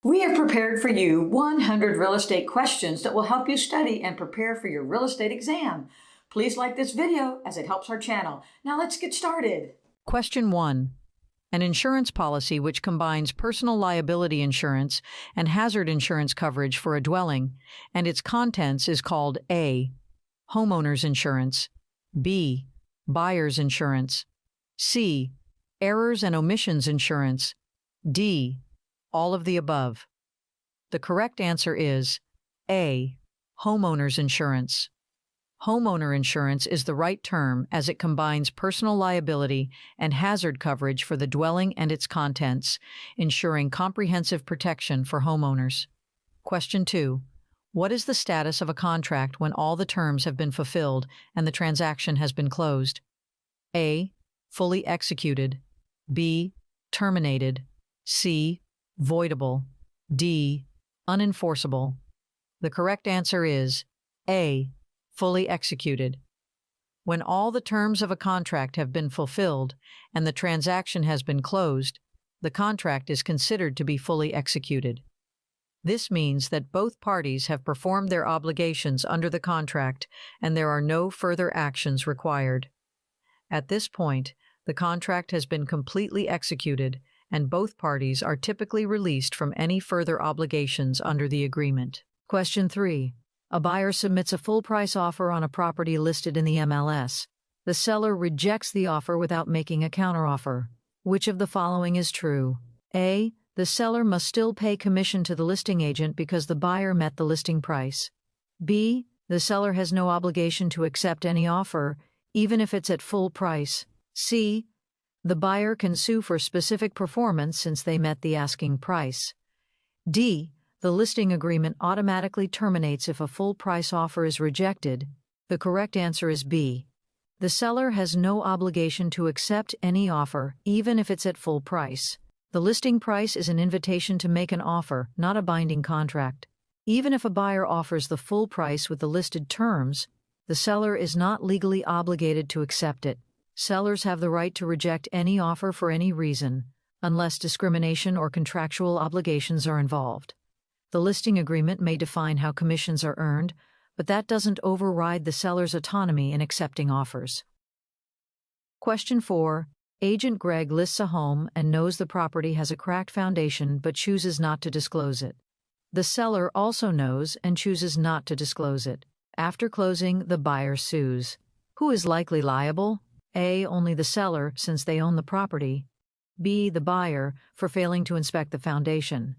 We have prepared for you 100 real estate questions that will help you study and prepare for your real estate exam. Please like this video as it helps our channel. Now let's get started. Question 1. An insurance policy which combines personal liability insurance and hazard insurance coverage for a dwelling, and its contents is called A. Homeowner's insurance, B. Buyer's insurance, C. Errors and omissions insurance, D. All of the above. The correct answer is A. Homeowner's insurance. Homeowner insurance is the right term as it combines personal liability and hazard coverage for the dwelling and its contents, ensuring comprehensive protection for homeowners. Question 2. What is the status of a contract when all the terms have been fulfilled and the transaction has been closed? A. Fully executed, B. Terminated, C. Voidable, D. Unenforceable. The correct answer is A. Fully executed. When all the terms of a contract have been fulfilled and the transaction has been closed, the contract is considered to be fully executed. This means that both parties have performed their obligations under the contract and there are no further actions required. At this point, the contract has been completely executed and both parties are typically released from any further obligations under the agreement. Question 3. A buyer submits a full-price offer on a property listed in the MLS. The seller rejects the offer without making a counteroffer. Which of the following is true? A. The seller must still pay commission to the listing agent because the buyer met the listing price. B. The seller has no obligation to accept any offer, even if it's at full price. C. The buyer can sue for specific performance since they met the asking price. D. The listing agreement automatically terminates if a full-price offer is rejected. The correct answer is B. The seller has no obligation to accept any offer, even if it's at full price. The listing price is an invitation to make an offer, not a binding contract. Even if a buyer offers the full price with the listed terms, the seller is not legally obligated to accept it. Sellers have the right to reject any offer for any reason, unless discrimination or contractual obligations are involved. The listing agreement may define how commissions are earned, but that doesn't override the seller's autonomy in accepting offers. Question 4. Agent Greg lists a home and knows the property has a cracked foundation but chooses not to disclose it. The seller also knows and chooses not to disclose it. After closing, the buyer sues. Who is likely liable? A. Only the seller, since they own the property. B. The buyer, for failing to inspect the foundation.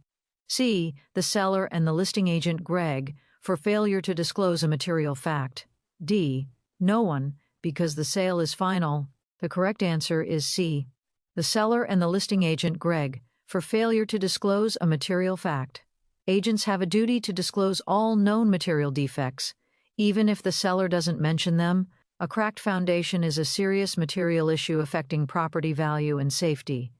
C. The seller and the listing agent Greg, for failure to disclose a material fact. D. No one, because the sale is final. The correct answer is C. The seller and the listing agent Greg, for failure to disclose a material fact. Agents have a duty to disclose all known material defects, even if the seller doesn't mention them. A cracked foundation is a serious material issue affecting property value and safety.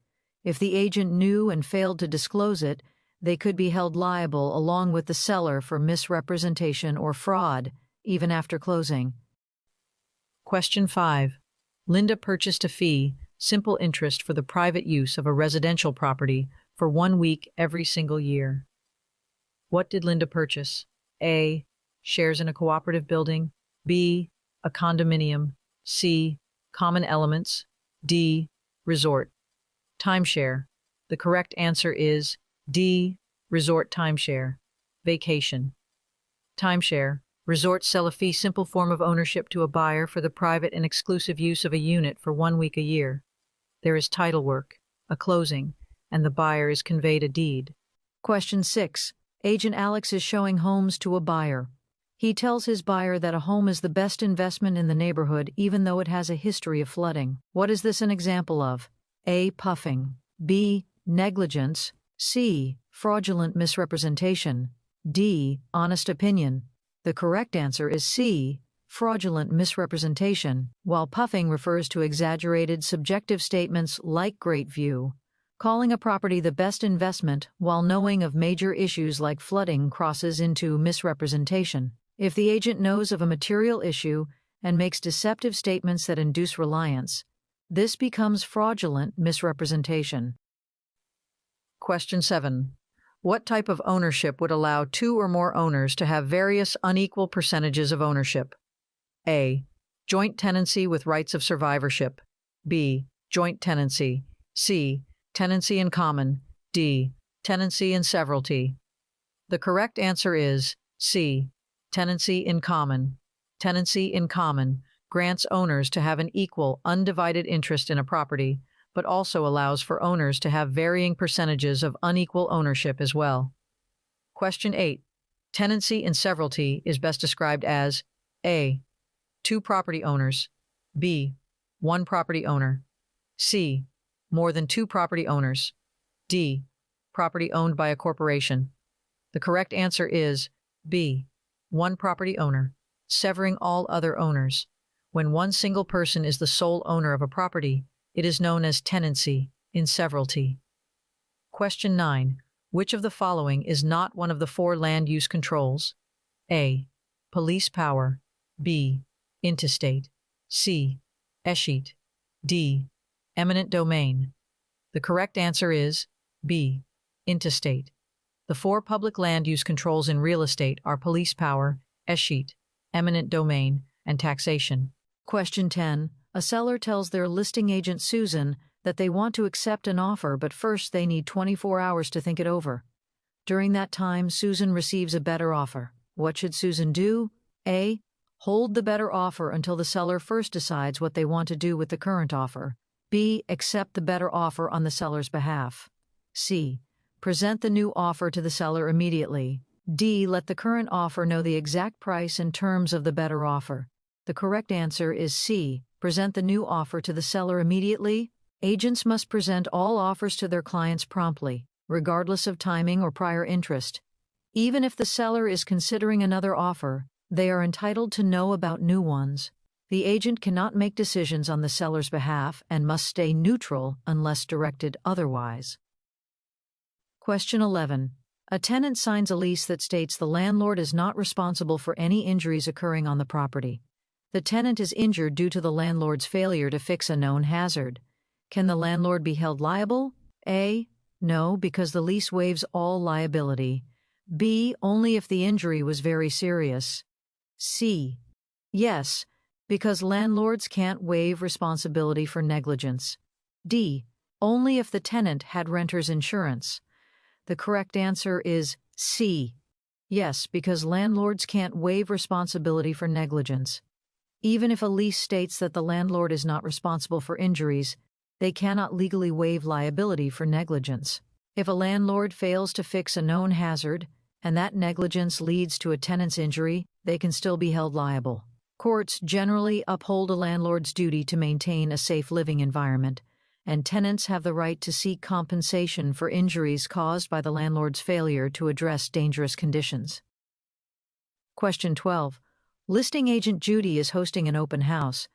If the agent knew and failed to disclose it, they could be held liable along with the seller for misrepresentation or fraud, even after closing. Question 5. Linda purchased a fee, simple interest for the private use of a residential property for 1 week every single year. What did Linda purchase? A. Shares in a cooperative building. B. A condominium. C. Common elements. D. Resort. Timeshare. The correct answer is D. Resort timeshare. Vacation. Timeshare. Resorts sell a fee simple form of ownership to a buyer for the private and exclusive use of a unit for 1 week a year. There is title work, a closing, and the buyer is conveyed a deed. Question 6. Agent Alex is showing homes to a buyer. He tells his buyer that a home is the best investment in the neighborhood even though it has a history of flooding. What is this an example of? A. Puffing. B. Negligence. C. Fraudulent misrepresentation. D. Honest opinion. The correct answer is C. Fraudulent misrepresentation. While puffing refers to exaggerated subjective statements like great view, calling a property the best investment while knowing of major issues like flooding crosses into misrepresentation. If the agent knows of a material issue and makes deceptive statements that induce reliance, this becomes fraudulent misrepresentation. Question 7. What type of ownership would allow two or more owners to have various unequal percentages of ownership? A. Joint tenancy with rights of survivorship. B. Joint tenancy. C. Tenancy in common. D. Tenancy in severalty. The correct answer is C. Tenancy in common. Tenancy in common grants owners to have an equal, undivided interest in a property, but also allows for owners to have varying percentages of unequal ownership as well. Question 8. Tenancy in severalty is best described as A. Two property owners. B. One property owner. C. More than two property owners. D. Property owned by a corporation. The correct answer is B. One property owner, severing all other owners. When one single person is the sole owner of a property, it is known as tenancy in severalty. Question 9. Which of the following is not one of the four land use controls? A. Police power. B. Intestate. C. Escheat. D. Eminent domain. The correct answer is B. Intestate. The four public land use controls in real estate are police power, escheat, eminent domain, and taxation. Question 10. A seller tells their listing agent Susan that they want to accept an offer, but first they need 24 hours to think it over. During that time, Susan receives a better offer. What should Susan do? A. Hold the better offer until the seller first decides what they want to do with the current offer. B. Accept the better offer on the seller's behalf. C. Present the new offer to the seller immediately. D. Let the current offer know the exact price and terms of the better offer. The correct answer is C. Present the new offer to the seller immediately. Agents must present all offers to their clients promptly, regardless of timing or prior interest. Even if the seller is considering another offer, they are entitled to know about new ones. The agent cannot make decisions on the seller's behalf and must stay neutral unless directed otherwise. Question 11. A tenant signs a lease that states the landlord is not responsible for any injuries occurring on the property. The tenant is injured due to the landlord's failure to fix a known hazard. Can the landlord be held liable? A. No, because the lease waives all liability. B. Only if the injury was very serious. C. Yes, because landlords can't waive responsibility for negligence. D. Only if the tenant had renter's insurance. The correct answer is C. Yes, because landlords can't waive responsibility for negligence. Even if a lease states that the landlord is not responsible for injuries, they cannot legally waive liability for negligence. If a landlord fails to fix a known hazard, and that negligence leads to a tenant's injury, they can still be held liable. Courts generally uphold a landlord's duty to maintain a safe living environment, and tenants have the right to seek compensation for injuries caused by the landlord's failure to address dangerous conditions. Question 12. Listing agent Judy is hosting an open house.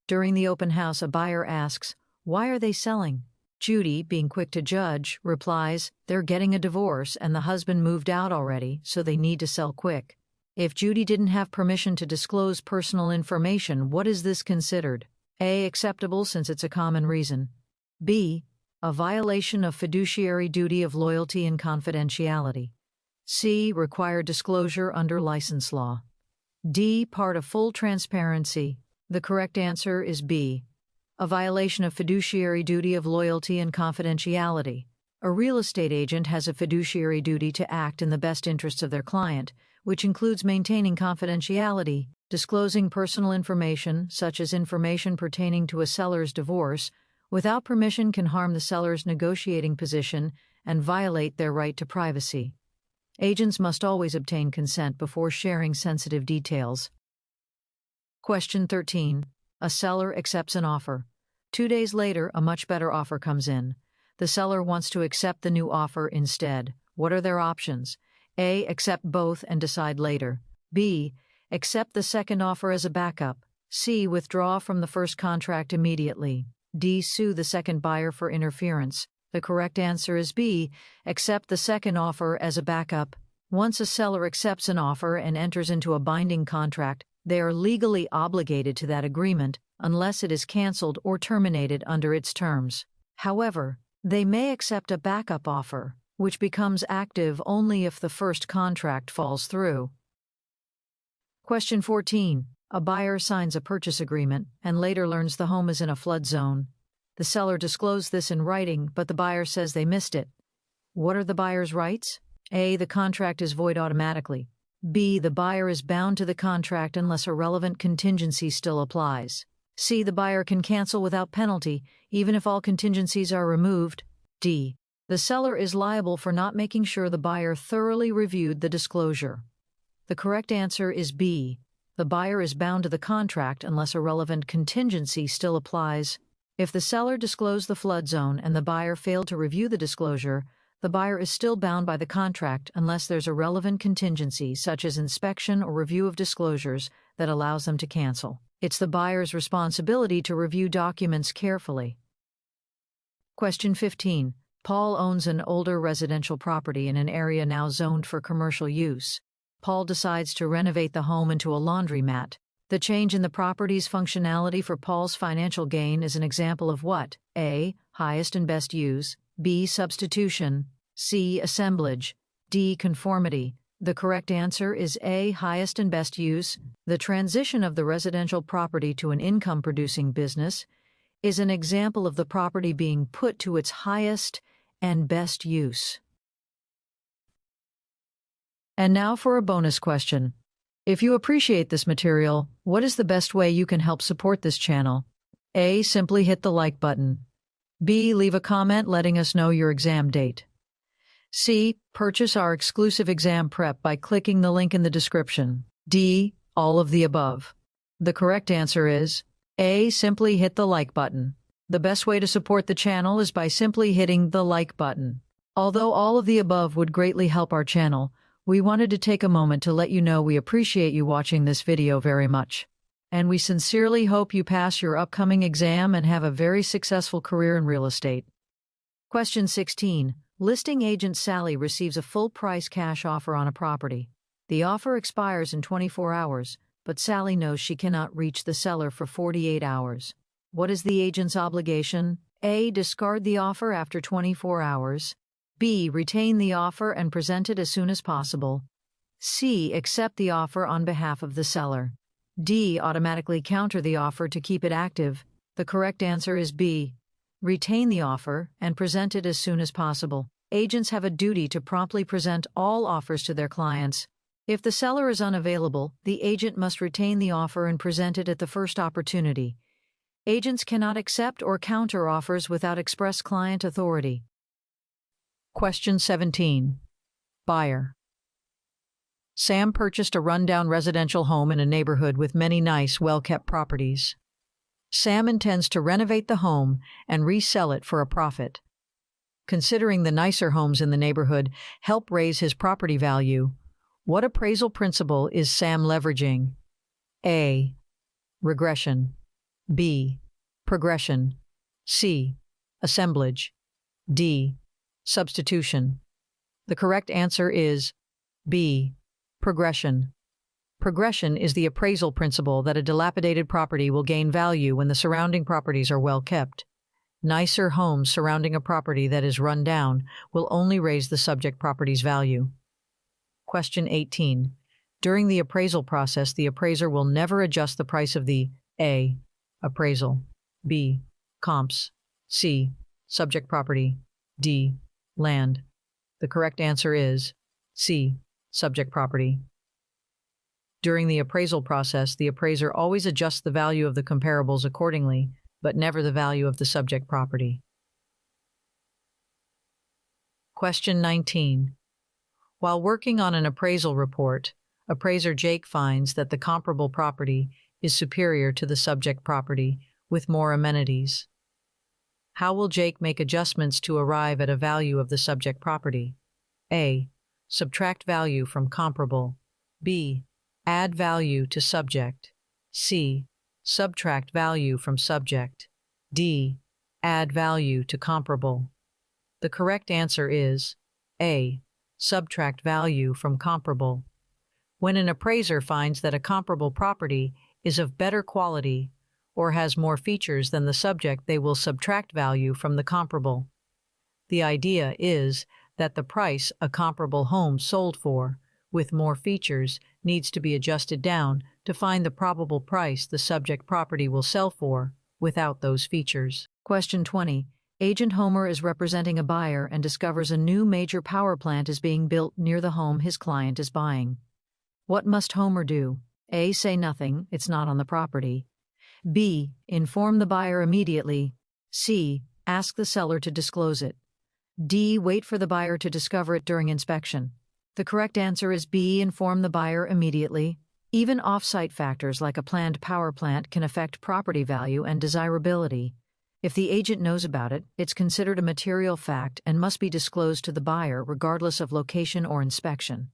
During the open house, a buyer asks, "Why are they selling?" Judy, being quick to judge, replies, "They're getting a divorce and the husband moved out already, so they need to sell quick." If Judy didn't have permission to disclose personal information, what is this considered? A. Acceptable since it's a common reason. B. A violation of fiduciary duty of loyalty and confidentiality. C. Required disclosure under license law. D. Part of full transparency. The correct answer is B. A violation of fiduciary duty of loyalty and confidentiality. A real estate agent has a fiduciary duty to act in the best interests of their client, which includes maintaining confidentiality, disclosing personal information, such as information pertaining to a seller's divorce, without permission can harm the seller's negotiating position and violate their right to privacy. Agents must always obtain consent before sharing sensitive details. Question 13. A seller accepts an offer. 2 days later, a much better offer comes in. The seller wants to accept the new offer instead. What are their options? A. Accept both and decide later. B. Accept the second offer as a backup. C. Withdraw from the first contract immediately. D. Sue the second buyer for interference. The correct answer is B. Accept the second offer as a backup. Once a seller accepts an offer and enters into a binding contract, they are legally obligated to that agreement unless it is canceled or terminated under its terms. However, they may accept a backup offer, which becomes active only if the first contract falls through. Question 14. A buyer signs a purchase agreement and later learns the home is in a flood zone. The seller disclosed this in writing, but the buyer says they missed it. What are the buyer's rights? A. The contract is void automatically. B. The buyer is bound to the contract unless a relevant contingency still applies. C. The buyer can cancel without penalty, even if all contingencies are removed. D. The seller is liable for not making sure the buyer thoroughly reviewed the disclosure. The correct answer is B. The buyer is bound to the contract unless a relevant contingency still applies. If the seller disclosed the flood zone and the buyer failed to review the disclosure, the buyer is still bound by the contract unless there's a relevant contingency, such as inspection or review of disclosures, that allows them to cancel. It's the buyer's responsibility to review documents carefully. Question 15. Paul owns an older residential property in an area now zoned for commercial use. Paul decides to renovate the home into a laundromat. The change in the property's functionality for Paul's financial gain is an example of what? A. Highest and best use. B. Substitution. C. Assemblage. D. Conformity. The correct answer is A. Highest and best use. The transition of the residential property to an income-producing business is an example of the property being put to its highest and best use. And now for a bonus question. If you appreciate this material, what is the best way you can help support this channel? A. Simply hit the like button. B. Leave a comment letting us know your exam date. C. Purchase our exclusive exam prep by clicking the link in the description. D. All of the above. The correct answer is A. Simply hit the like button. The best way to support the channel is by simply hitting the like button. Although all of the above would greatly help our channel, we wanted to take a moment to let you know we appreciate you watching this video very much. And we sincerely hope you pass your upcoming exam and have a very successful career in real estate. Question 16. Listing agent Sally receives a full-price cash offer on a property. The offer expires in 24 hours, but Sally knows she cannot reach the seller for 48 hours. What is the agent's obligation? A. Discard the offer after 24 hours. B. Retain the offer and present it as soon as possible. C. Accept the offer on behalf of the seller. D. Automatically counter the offer to keep it active. The correct answer is B. Retain the offer and present it as soon as possible. Agents have a duty to promptly present all offers to their clients. If the seller is unavailable, the agent must retain the offer and present it at the first opportunity. Agents cannot accept or counter offers without express client authority. Question 17. Buyer. Sam purchased a rundown residential home in a neighborhood with many nice, well-kept properties. Sam intends to renovate the home and resell it for a profit. Considering the nicer homes in the neighborhood help raise his property value, what appraisal principle is Sam leveraging? A. Regression. B. Progression. C. Assemblage. D. Substitution. The correct answer is B. Progression. Progression is the appraisal principle that a dilapidated property will gain value when the surrounding properties are well kept. Nicer homes surrounding a property that is run down will only raise the subject property's value. Question 18. During the appraisal process, the appraiser will never adjust the price of the A. Appraisal. B. Comps. C. Subject property. D. Land. The correct answer is C. Subject property. During the appraisal process, the appraiser always adjusts the value of the comparables accordingly, but never the value of the subject property. Question 19. While working on an appraisal report, appraiser Jake finds that the comparable property is superior to the subject property with more amenities. How will Jake make adjustments to arrive at a value of the subject property? A. Subtract value from comparable. B. Add value to subject. C. Subtract value from subject. D. Add value to comparable. The correct answer is A. Subtract value from comparable. When an appraiser finds that a comparable property is of better quality or has more features than the subject, they will subtract value from the comparable. The idea is that the price a comparable home sold for, with more features, needs to be adjusted down to find the probable price the subject property will sell for without those features. Question 20. Agent Homer is representing a buyer and discovers a new major power plant is being built near the home his client is buying. What must Homer do? A. Say nothing, it's not on the property. B. Inform the buyer immediately. C. Ask the seller to disclose it. D. Wait for the buyer to discover it during inspection. The correct answer is B. Inform the buyer immediately. Even off-site factors like a planned power plant can affect property value and desirability. If the agent knows about it, it's considered a material fact and must be disclosed to the buyer regardless of location or inspection.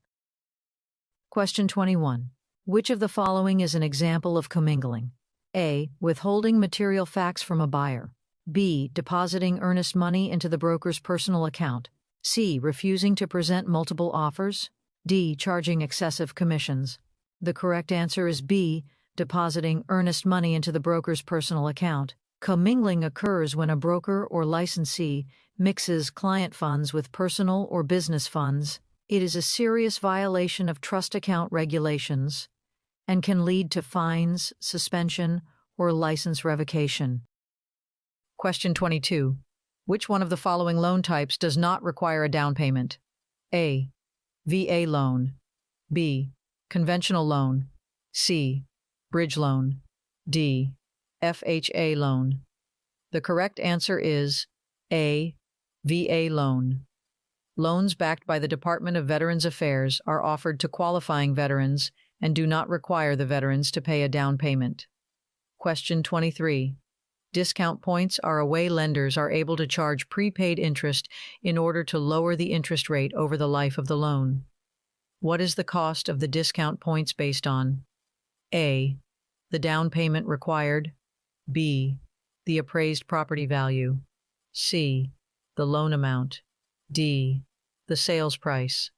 Question 21. Which of the following is an example of commingling? A. Withholding material facts from a buyer. B. Depositing earnest money into the broker's personal account. C. Refusing to present multiple offers. D. Charging excessive commissions. The correct answer is B. Depositing earnest money into the broker's personal account. Commingling occurs when a broker or licensee mixes client funds with personal or business funds. It is a serious violation of trust account regulations and can lead to fines, suspension, or license revocation. Question 22. Which one of the following loan types does not require a down payment? A. VA loan. B. Conventional loan. C. Bridge loan. D. FHA loan. The correct answer is A. VA loan. Loans backed by the Department of Veterans Affairs are offered to qualifying veterans and do not require the veterans to pay a down payment. Question 23. Discount points are a way lenders are able to charge prepaid interest in order to lower the interest rate over the life of the loan. What is the cost of the discount points based on? A. The down payment required. B. The appraised property value. C. The loan amount. D. The sales price.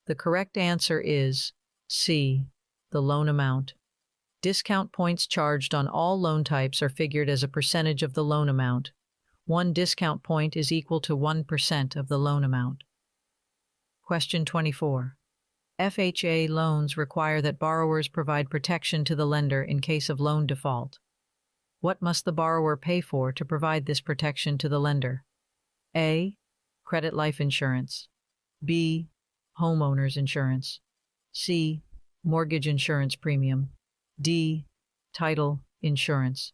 The correct answer is C. The loan amount. Discount points charged on all loan types are figured as a percentage of the loan amount. 1 discount point is equal to 1% of the loan amount. Question 24. FHA loans require that borrowers provide protection to the lender in case of loan default. What must the borrower pay for to provide this protection to the lender? A. Credit life insurance. B. Homeowners insurance. C. Mortgage insurance premium. D. Title insurance.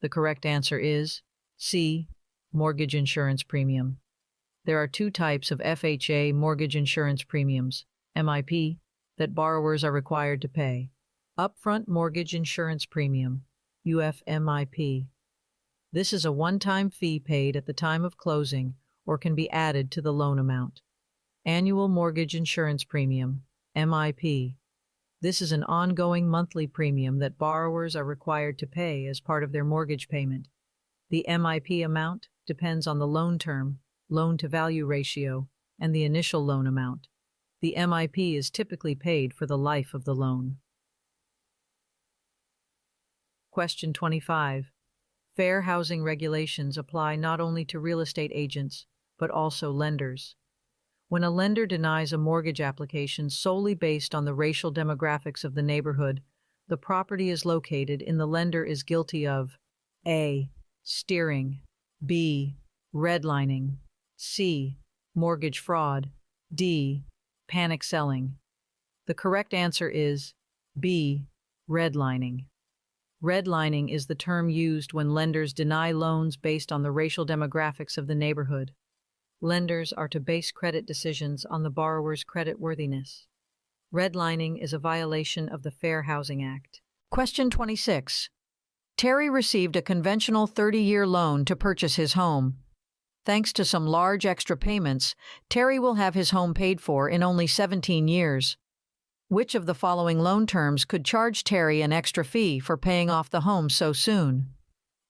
The correct answer is C. Mortgage insurance premium. There are 2 types of FHA mortgage insurance premiums, MIP, that borrowers are required to pay. Upfront mortgage insurance premium, UFMIP. This is a one-time fee paid at the time of closing or can be added to the loan amount. Annual mortgage insurance premium, MIP. This is an ongoing monthly premium that borrowers are required to pay as part of their mortgage payment. The MIP amount depends on the loan term, loan-to-value ratio, and the initial loan amount. The MIP is typically paid for the life of the loan. Question 25. Fair housing regulations apply not only to real estate agents, but also lenders. When a lender denies a mortgage application solely based on the racial demographics of the neighborhood the property is located in, the lender is guilty of A. Steering. B. Redlining. C. Mortgage fraud. D. Panic selling. The correct answer is B. Redlining. Redlining is the term used when lenders deny loans based on the racial demographics of the neighborhood. Lenders are to base credit decisions on the borrower's creditworthiness. Redlining is a violation of the Fair Housing Act. Question 26. Terry received a conventional 30-year loan to purchase his home. Thanks to some large extra payments, Terry will have his home paid for in only 17 years. Which of the following loan terms could charge Terry an extra fee for paying off the home so soon?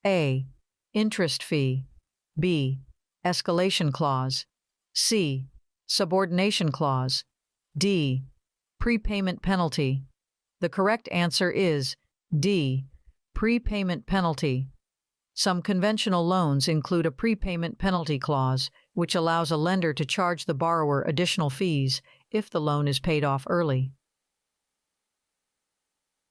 A. Interest fee. B. Escalation clause. C. Subordination clause. D. Prepayment penalty. The correct answer is D. Prepayment penalty. Some conventional loans include a prepayment penalty clause, which allows a lender to charge the borrower additional fees if the loan is paid off early.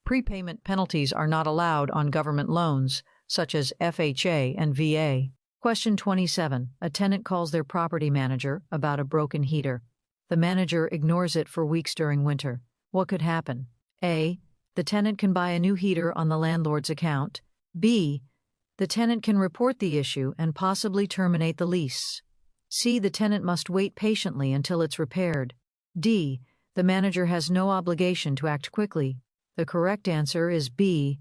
Prepayment penalties are not allowed on government loans, such as FHA and VA. Question 27. A tenant calls their property manager about a broken heater. The manager ignores it for weeks during winter. What could happen? A. The tenant can buy a new heater on the landlord's account. B. The tenant can report the issue and possibly terminate the lease. C. The tenant must wait patiently until it's repaired. D. The manager has no obligation to act quickly. The correct answer is B.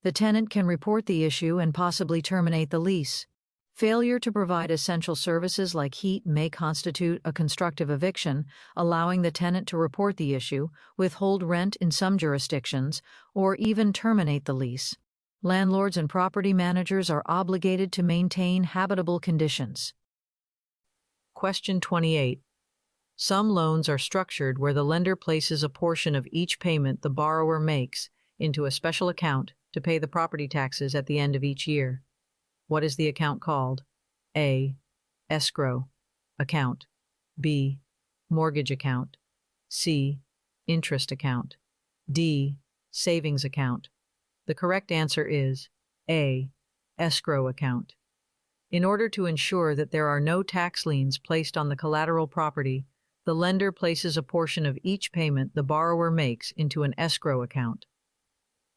The tenant can report the issue and possibly terminate the lease. Failure to provide essential services like heat may constitute a constructive eviction, allowing the tenant to report the issue, withhold rent in some jurisdictions, or even terminate the lease. Landlords and property managers are obligated to maintain habitable conditions. Question 28. Some loans are structured where the lender places a portion of each payment the borrower makes into a special account to pay the property taxes at the end of each year. What is the account called? A. Escrow account. B. Mortgage account. C. Interest account. D. Savings account. The correct answer is A. Escrow account. In order to ensure that there are no tax liens placed on the collateral property, the lender places a portion of each payment the borrower makes into an escrow account.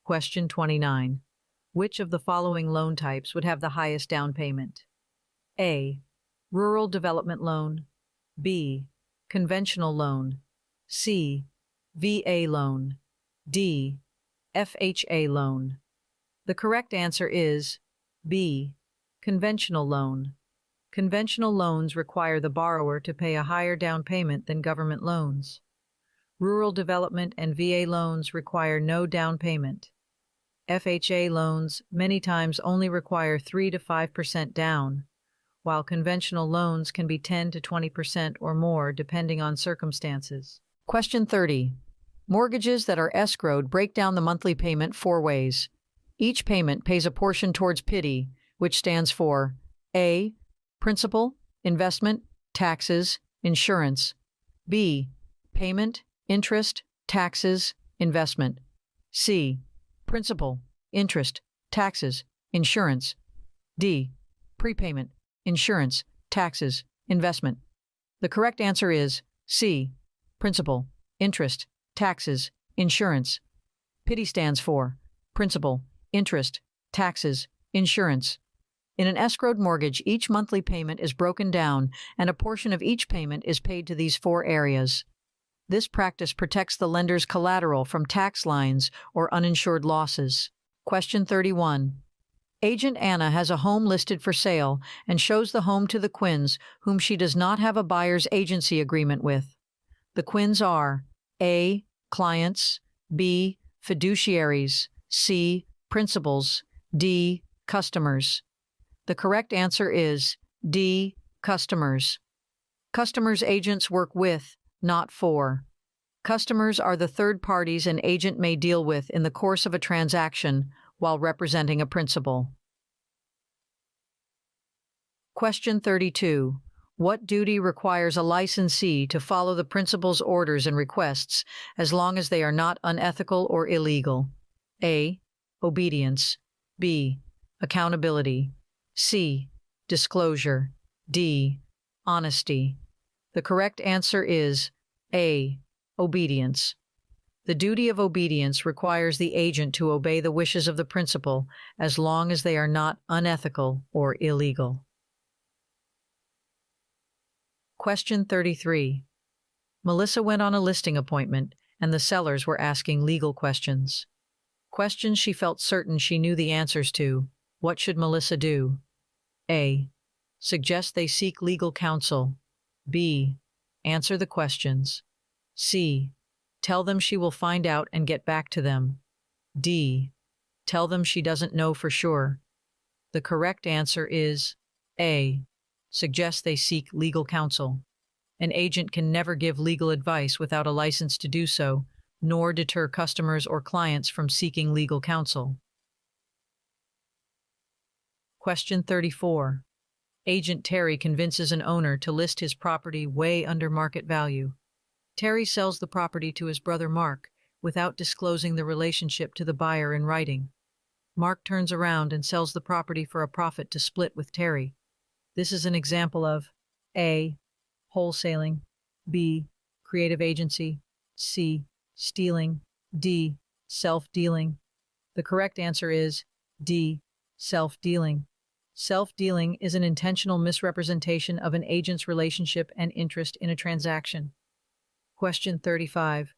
Question 29. Which of the following loan types would have the highest down payment? A. Rural development loan. B. Conventional loan. C. VA loan. D. FHA loan. The correct answer is B. Conventional loan. Conventional loans require the borrower to pay a higher down payment than government loans. Rural development and VA loans require no down payment. FHA loans many times only require 3 to 5% down, while conventional loans can be 10 to 20% or more depending on circumstances. Question 30. Mortgages that are escrowed break down the monthly payment 4 ways. Each payment pays a portion towards PITI, which stands for A. Principal, investment, taxes, insurance. B. Payment, interest, taxes, investment. C. Principal, interest, taxes, insurance. D. Prepayment, insurance, taxes, investment. The correct answer is C. Principal, interest, taxes, insurance. PITI stands for principal, interest, taxes, insurance. In an escrowed mortgage, each monthly payment is broken down and a portion of each payment is paid to these 4 areas. This practice protects the lender's collateral from tax lines or uninsured losses. Question 31. Agent Anna has a home listed for sale and shows the home to the Quinns, whom she does not have a buyer's agency agreement with. The Quinns are A. Clients, B. Fiduciaries, C. Principals, D. Customers. The correct answer is D. Customers. Customers agents work with, not for. Customers are the third parties an agent may deal with in the course of a transaction while representing a principal. Question 32. What duty requires a licensee to follow the principal's orders and requests as long as they are not unethical or illegal? A. Obedience. B. Accountability. C. Disclosure. D. Honesty. The correct answer is A. Obedience. The duty of obedience requires the agent to obey the wishes of the principal as long as they are not unethical or illegal. Question 33. Melissa went on a listing appointment, and the sellers were asking legal questions. Questions she felt certain she knew the answers to. What should Melissa do? A. Suggest they seek legal counsel. B. Answer the questions. C. Tell them she will find out and get back to them. D. Tell them she doesn't know for sure. The correct answer is A. Suggest they seek legal counsel. An agent can never give legal advice without a license to do so, nor deter customers or clients from seeking legal counsel. Question 34. Agent Terry convinces an owner to list his property way under market value. Terry sells the property to his brother Mark without disclosing the relationship to the buyer in writing. Mark turns around and sells the property for a profit to split with Terry. This is an example of A. Wholesaling, B. Creative agency, C. Stealing, D. Self-dealing. The correct answer is D. Self-dealing. Self-dealing is an intentional misrepresentation of an agent's relationship and interest in a transaction. Question 35.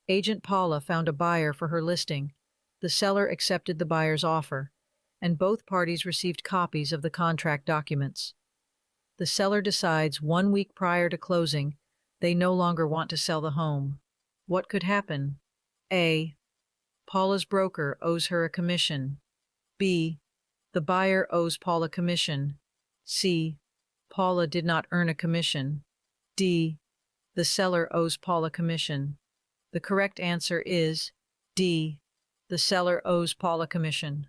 Agent Paula found a buyer for her listing. The seller accepted the buyer's offer, and both parties received copies of the contract documents. The seller decides 1 week prior to closing they no longer want to sell the home. What could happen? A. Paula's broker owes her a commission. B. The buyer owes Paula commission. C. Paula did not earn a commission. D. The seller owes Paula commission. The correct answer is D. The seller owes Paula commission.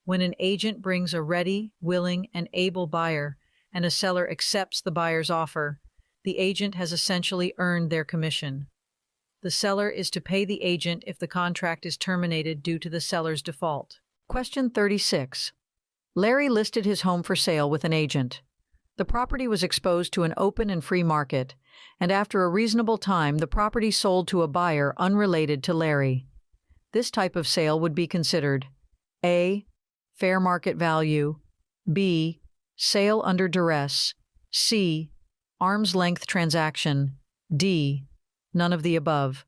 When an agent brings a ready, willing, and able buyer, and a seller accepts the buyer's offer, the agent has essentially earned their commission. The seller is to pay the agent if the contract is terminated due to the seller's default. Question 36. Larry listed his home for sale with an agent. The property was exposed to an open and free market, and after a reasonable time, the property sold to a buyer unrelated to Larry. This type of sale would be considered A. Fair market value, B. Sale under duress, C. Arm's length transaction, D. None of the above.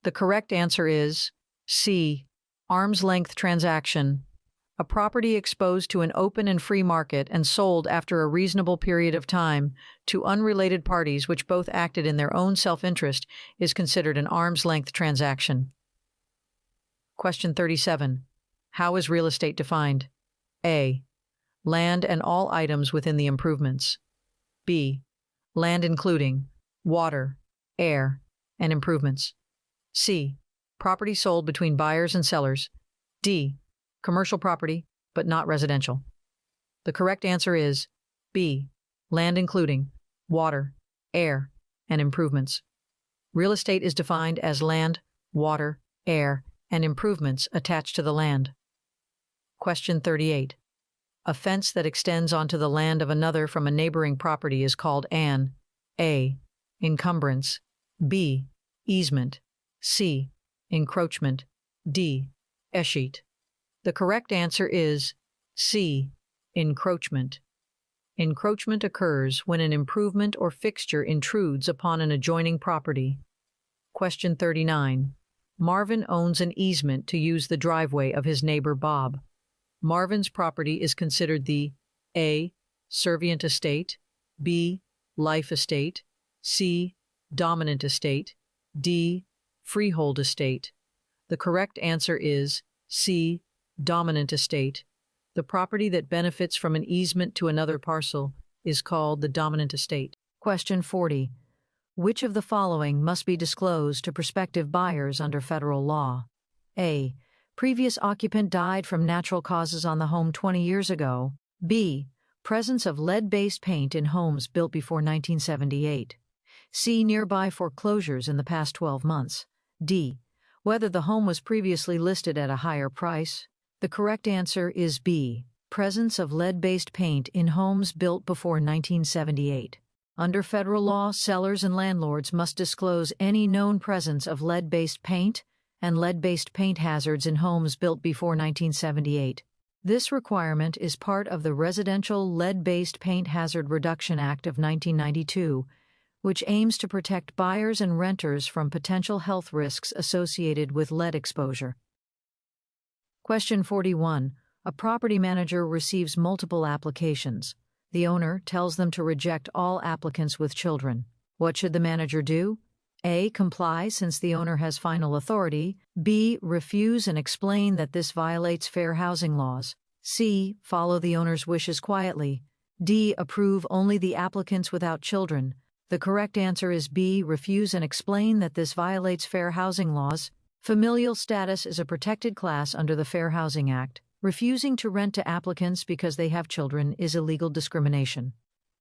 The correct answer is C. Arm's length transaction. A property exposed to an open and free market and sold after a reasonable period of time to unrelated parties which both acted in their own self-interest is considered an arm's length transaction. Question 37. How is real estate defined? A. Land and all items within the improvements. B. Land including water, air, and improvements. C. Property sold between buyers and sellers. D. Commercial property, but not residential. The correct answer is B. Land including water, air, and improvements. Real estate is defined as land, water, air, and improvements attached to the land. Question 38. A fence that extends onto the land of another from a neighboring property is called an A. Encumbrance, B. Easement, C. Encroachment, D. Escheat. The correct answer is C. Encroachment. Encroachment occurs when an improvement or fixture intrudes upon an adjoining property. Question 39. Marvin owns an easement to use the driveway of his neighbor Bob. Marvin's property is considered the A. Servient estate, B. Life estate, C. Dominant estate, D. Freehold estate. The correct answer is C. Dominant estate. The property that benefits from an easement to another parcel is called the dominant estate. Question 40. Which of the following must be disclosed to prospective buyers under federal law? A. Previous occupant died from natural causes on the home 20 years ago. B. Presence of lead-based paint in homes built before 1978. C. Nearby foreclosures in the past 12 months. D. Whether the home was previously listed at a higher price. The correct answer is B. Presence of lead-based paint in homes built before 1978. Under federal law, sellers and landlords must disclose any known presence of lead-based paint and lead-based paint hazards in homes built before 1978. This requirement is part of the Residential Lead-Based Paint Hazard Reduction Act of 1992, which aims to protect buyers and renters from potential health risks associated with lead exposure. Question 41. A property manager receives multiple applications. The owner tells them to reject all applicants with children. What should the manager do? A. Comply since the owner has final authority. B. Refuse and explain that this violates fair housing laws. C. Follow the owner's wishes quietly. D. Approve only the applicants without children. The correct answer is B. Refuse and explain that this violates fair housing laws. Familial status is a protected class under the Fair Housing Act. Refusing to rent to applicants because they have children is illegal discrimination.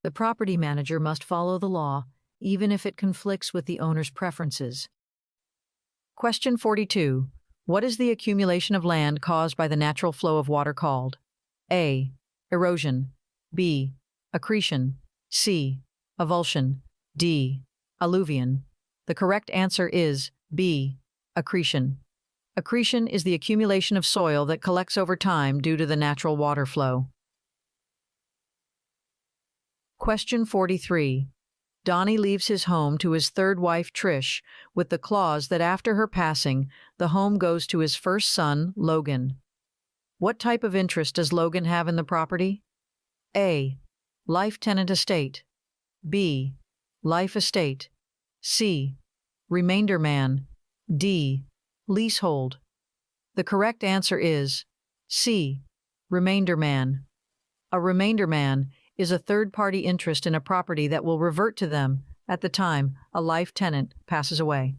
The property manager must follow the law, even if it conflicts with the owner's preferences. Question 42. What is the accumulation of land caused by the natural flow of water called? A. Erosion. B. Accretion. C. Avulsion. D. Alluvion. The correct answer is B. Accretion. Accretion is the accumulation of soil that collects over time due to the natural water flow. Question 43. Donnie leaves his home to his third wife, Trish, with the clause that after her passing, the home goes to his first son, Logan. What type of interest does Logan have in the property? A. Life tenant estate. B. Life estate. C. Remainder man. D. Leasehold. The correct answer is C. Remainder man. A remainder man is a third-party interest in a property that will revert to them at the time a life tenant passes away.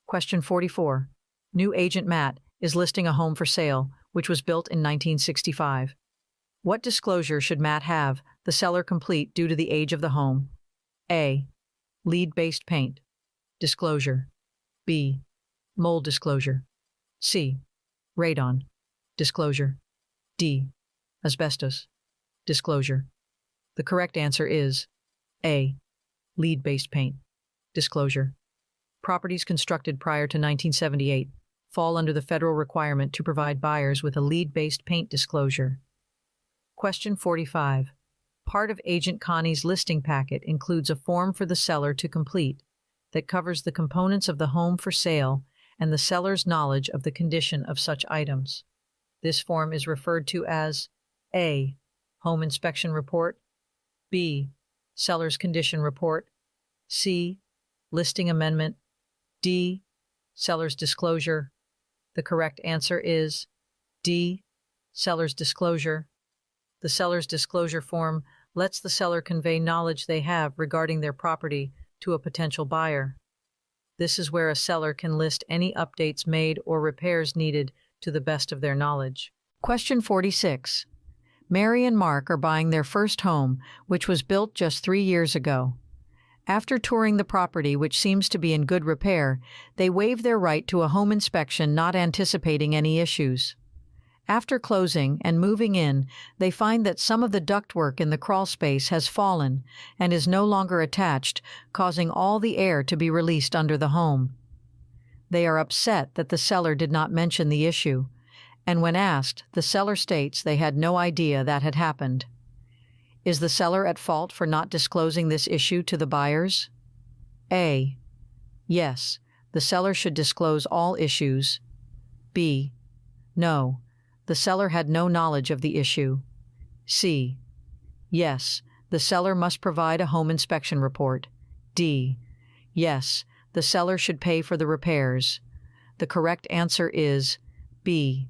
Question 44. New agent Matt is listing a home for sale, which was built in 1965. What disclosure should Matt have the seller complete due to the age of the home? A. Lead-based paint. Disclosure. B. Mold disclosure. C. Radon. Disclosure. D. Asbestos. Disclosure. The correct answer is A. Lead-based paint. Disclosure. Properties constructed prior to 1978 fall under the federal requirement to provide buyers with a lead-based paint disclosure. Question 45. Part of Agent Connie's listing packet includes a form for the seller to complete that covers the components of the home for sale and the seller's knowledge of the condition of such items. This form is referred to as A. Home inspection report. B. Seller's condition report. C. Listing amendment. D. Seller's disclosure. The correct answer is D. Seller's disclosure. The seller's disclosure form lets the seller convey knowledge they have regarding their property to a potential buyer. This is where a seller can list any updates made or repairs needed to the best of their knowledge. Question 46. Mary and Mark are buying their first home, which was built just 3 years ago. After touring the property, which seems to be in good repair, they waive their right to a home inspection, not anticipating any issues. After closing and moving in, they find that some of the ductwork in the crawl space has fallen and is no longer attached, causing all the air to be released under the home. They are upset that the seller did not mention the issue, and when asked, the seller states they had no idea that had happened. Is the seller at fault for not disclosing this issue to the buyers? A. Yes, the seller should disclose all issues. B. No, the seller had no knowledge of the issue. C. Yes, the seller must provide a home inspection report. D. Yes, the seller should pay for the repairs. The correct answer is B.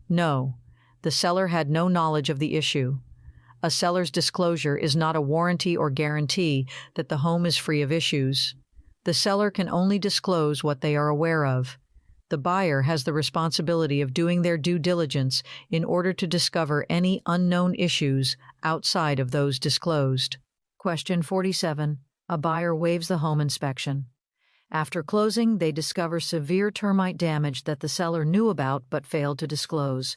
No, the seller had no knowledge of the issue. A seller's disclosure is not a warranty or guarantee that the home is free of issues. The seller can only disclose what they are aware of. The buyer has the responsibility of doing their due diligence in order to discover any unknown issues outside of those disclosed. Question 47. A buyer waives the home inspection. After closing, they discover severe termite damage that the seller knew about but failed to disclose.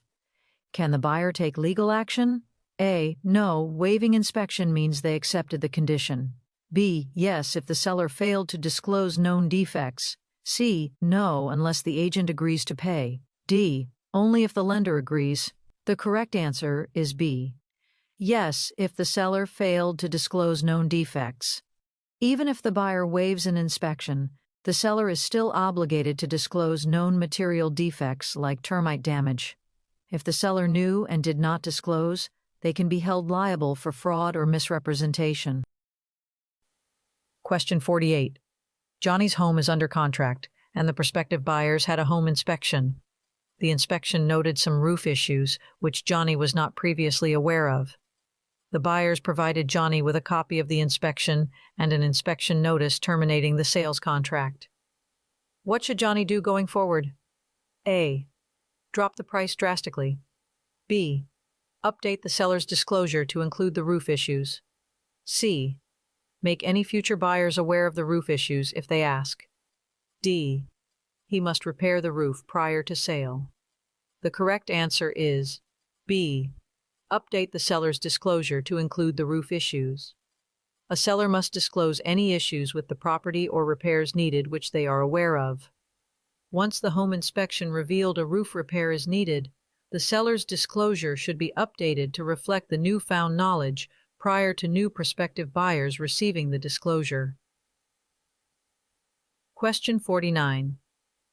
Can the buyer take legal action? A. No, waiving inspection means they accepted the condition. B. Yes, if the seller failed to disclose known defects. C. No, unless the agent agrees to pay. D. Only if the lender agrees. The correct answer is B. Yes, if the seller failed to disclose known defects. Even if the buyer waives an inspection, the seller is still obligated to disclose known material defects like termite damage. If the seller knew and did not disclose, they can be held liable for fraud or misrepresentation. Question 48. Johnny's home is under contract, and the prospective buyers had a home inspection. The inspection noted some roof issues, which Johnny was not previously aware of. The buyers provided Johnny with a copy of the inspection and an inspection notice terminating the sales contract. What should Johnny do going forward? A. Drop the price drastically. B. Update the seller's disclosure to include the roof issues. C. Make any future buyers aware of the roof issues if they ask. D. He must repair the roof prior to sale. The correct answer is B. Update the seller's disclosure to include the roof issues. A seller must disclose any issues with the property or repairs needed which they are aware of. Once the home inspection revealed a roof repair is needed, the seller's disclosure should be updated to reflect the newfound knowledge prior to new prospective buyers receiving the disclosure. Question 49.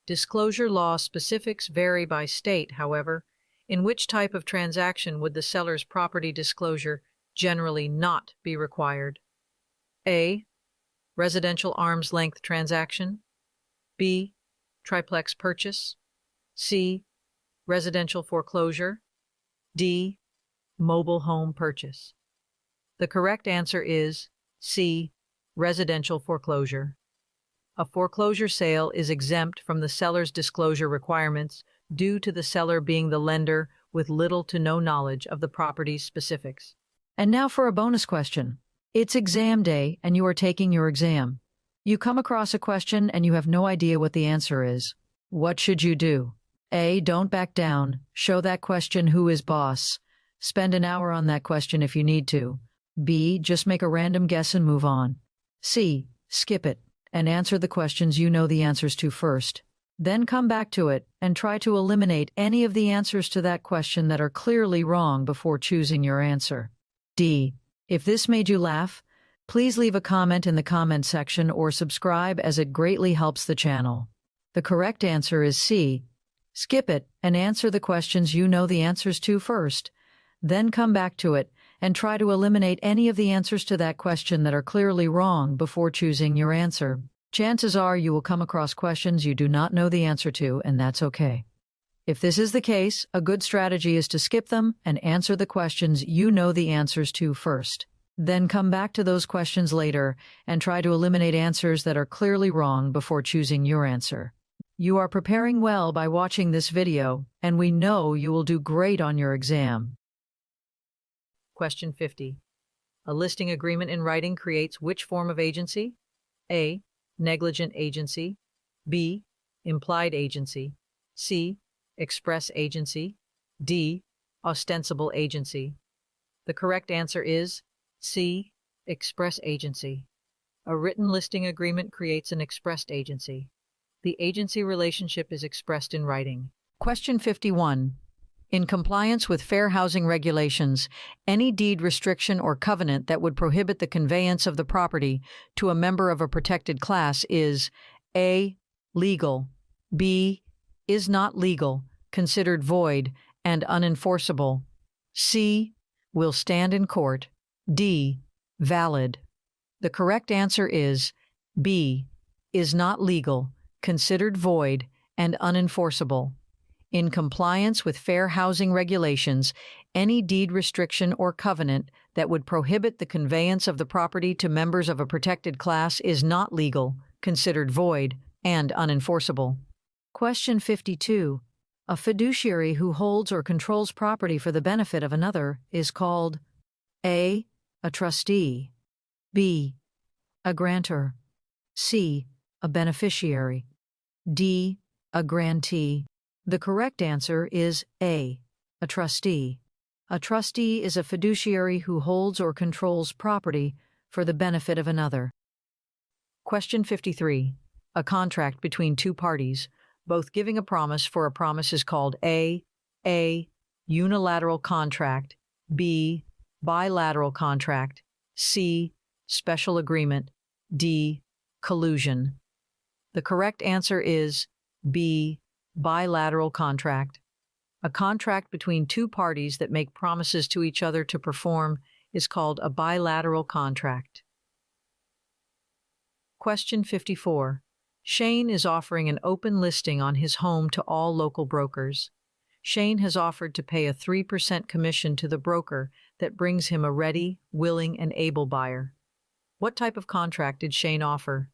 Disclosure law specifics vary by state, however. In which type of transaction would the seller's property disclosure generally not be required? A. Residential arm's length transaction. B. Triplex purchase. C. Residential foreclosure. D. Mobile home purchase. The correct answer is C. Residential foreclosure. A foreclosure sale is exempt from the seller's disclosure requirements due to the seller being the lender with little to no knowledge of the property's specifics. And now for a bonus question. It's exam day and you are taking your exam. You come across a question and you have no idea what the answer is. What should you do? A. Don't back down. Show that question who is boss. Spend an hour on that question if you need to. B. Just make a random guess and move on. C. Skip it and answer the questions you know the answers to first. Then come back to it and try to eliminate any of the answers to that question that are clearly wrong before choosing your answer. D. If this made you laugh, please leave a comment in the comment section or subscribe as it greatly helps the channel. The correct answer is C. Skip it and answer the questions you know the answers to first. Then come back to it and try to eliminate any of the answers to that question that are clearly wrong before choosing your answer. Chances are you will come across questions you do not know the answer to, and that's okay. If this is the case, a good strategy is to skip them and answer the questions you know the answers to first. Then come back to those questions later and try to eliminate answers that are clearly wrong before choosing your answer. You are preparing well by watching this video, and we know you will do great on your exam. Question 50. A listing agreement in writing creates which form of agency? A. Negligent agency. B. Implied agency. C. Express agency. D. Ostensible agency. The correct answer is C. Express agency. A written listing agreement creates an expressed agency. The agency relationship is expressed in writing. Question 51. In compliance with fair housing regulations, any deed restriction or covenant that would prohibit the conveyance of the property to a member of a protected class is A. Legal. B. Is not legal, considered void, and unenforceable. C. Will stand in court. D. Valid. The correct answer is B. Is not legal, considered void, and unenforceable. In compliance with fair housing regulations, any deed restriction or covenant that would prohibit the conveyance of the property to members of a protected class is not legal, considered void, and unenforceable. Question 52. A fiduciary who holds or controls property for the benefit of another is called A. A trustee. B. A grantor. C. A beneficiary. D. A grantee. The correct answer is A. A trustee. A trustee is a fiduciary who holds or controls property for the benefit of another. Question 53. A contract between two parties, both giving a promise for a promise is called A. Unilateral contract. B. Bilateral contract. C. Special agreement. D. Collusion. The correct answer is B. Bilateral contract. A contract between two parties that make promises to each other to perform is called a bilateral contract. Question 54. Shane is offering an open listing on his home to all local brokers. Shane has offered to pay a 3% commission to the broker that brings him a ready, willing, and able buyer. What type of contract did Shane offer?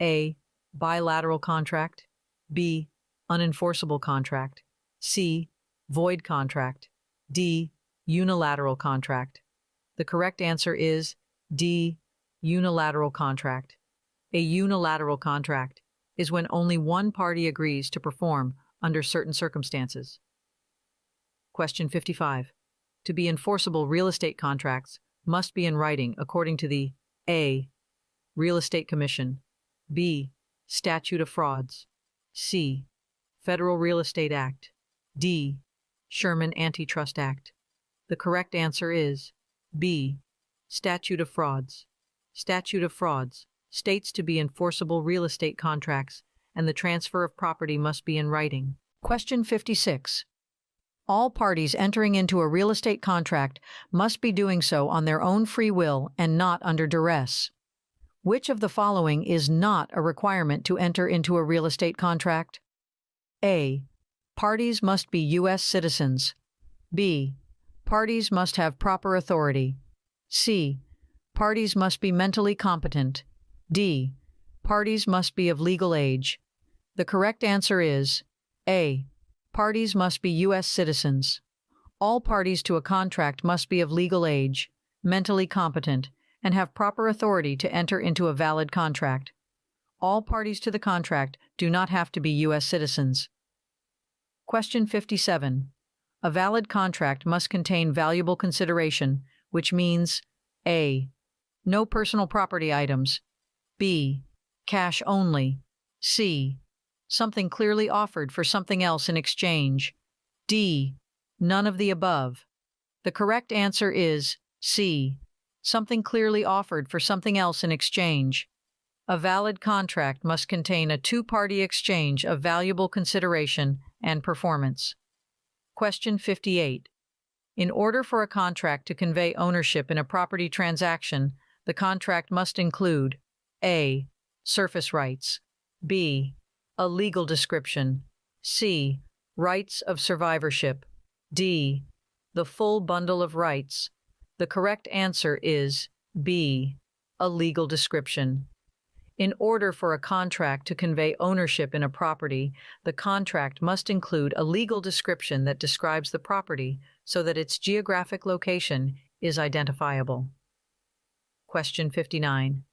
A. Bilateral contract. B. Unenforceable contract. C. Void contract. D. Unilateral contract. The correct answer is D. Unilateral contract. A unilateral contract is when only one party agrees to perform under certain circumstances. Question 55. To be enforceable, real estate contracts must be in writing according to the A. Real Estate Commission, B. Statute of Frauds, C. Federal Real Estate Act, D. Sherman Antitrust Act. The correct answer is B. Statute of Frauds. Statute of Frauds states to be enforceable real estate contracts and the transfer of property must be in writing. Question 56. All parties entering into a real estate contract must be doing so on their own free will and not under duress. Which of the following is not a requirement to enter into a real estate contract? A. Parties must be U.S. citizens. B. Parties must have proper authority. C. Parties must be mentally competent. D. Parties must be of legal age. The correct answer is A. Parties must be U.S. citizens. All parties to a contract must be of legal age, mentally competent, and have proper authority to enter into a valid contract. All parties to the contract do not have to be U.S. citizens. Question 57. A valid contract must contain valuable consideration, which means A. No personal property items. B. Cash only. C. Something clearly offered for something else in exchange. D. None of the above. The correct answer is C. Something clearly offered for something else in exchange. A valid contract must contain a two-party exchange of valuable consideration and performance. Question 58. In order for a contract to convey ownership in a property transaction, the contract must include A. Surface rights. B. A legal description. C. Rights of survivorship. D. The full bundle of rights. The correct answer is B. A legal description. In order for a contract to convey ownership in a property, the contract must include a legal description that describes the property so that its geographic location is identifiable. Question 59.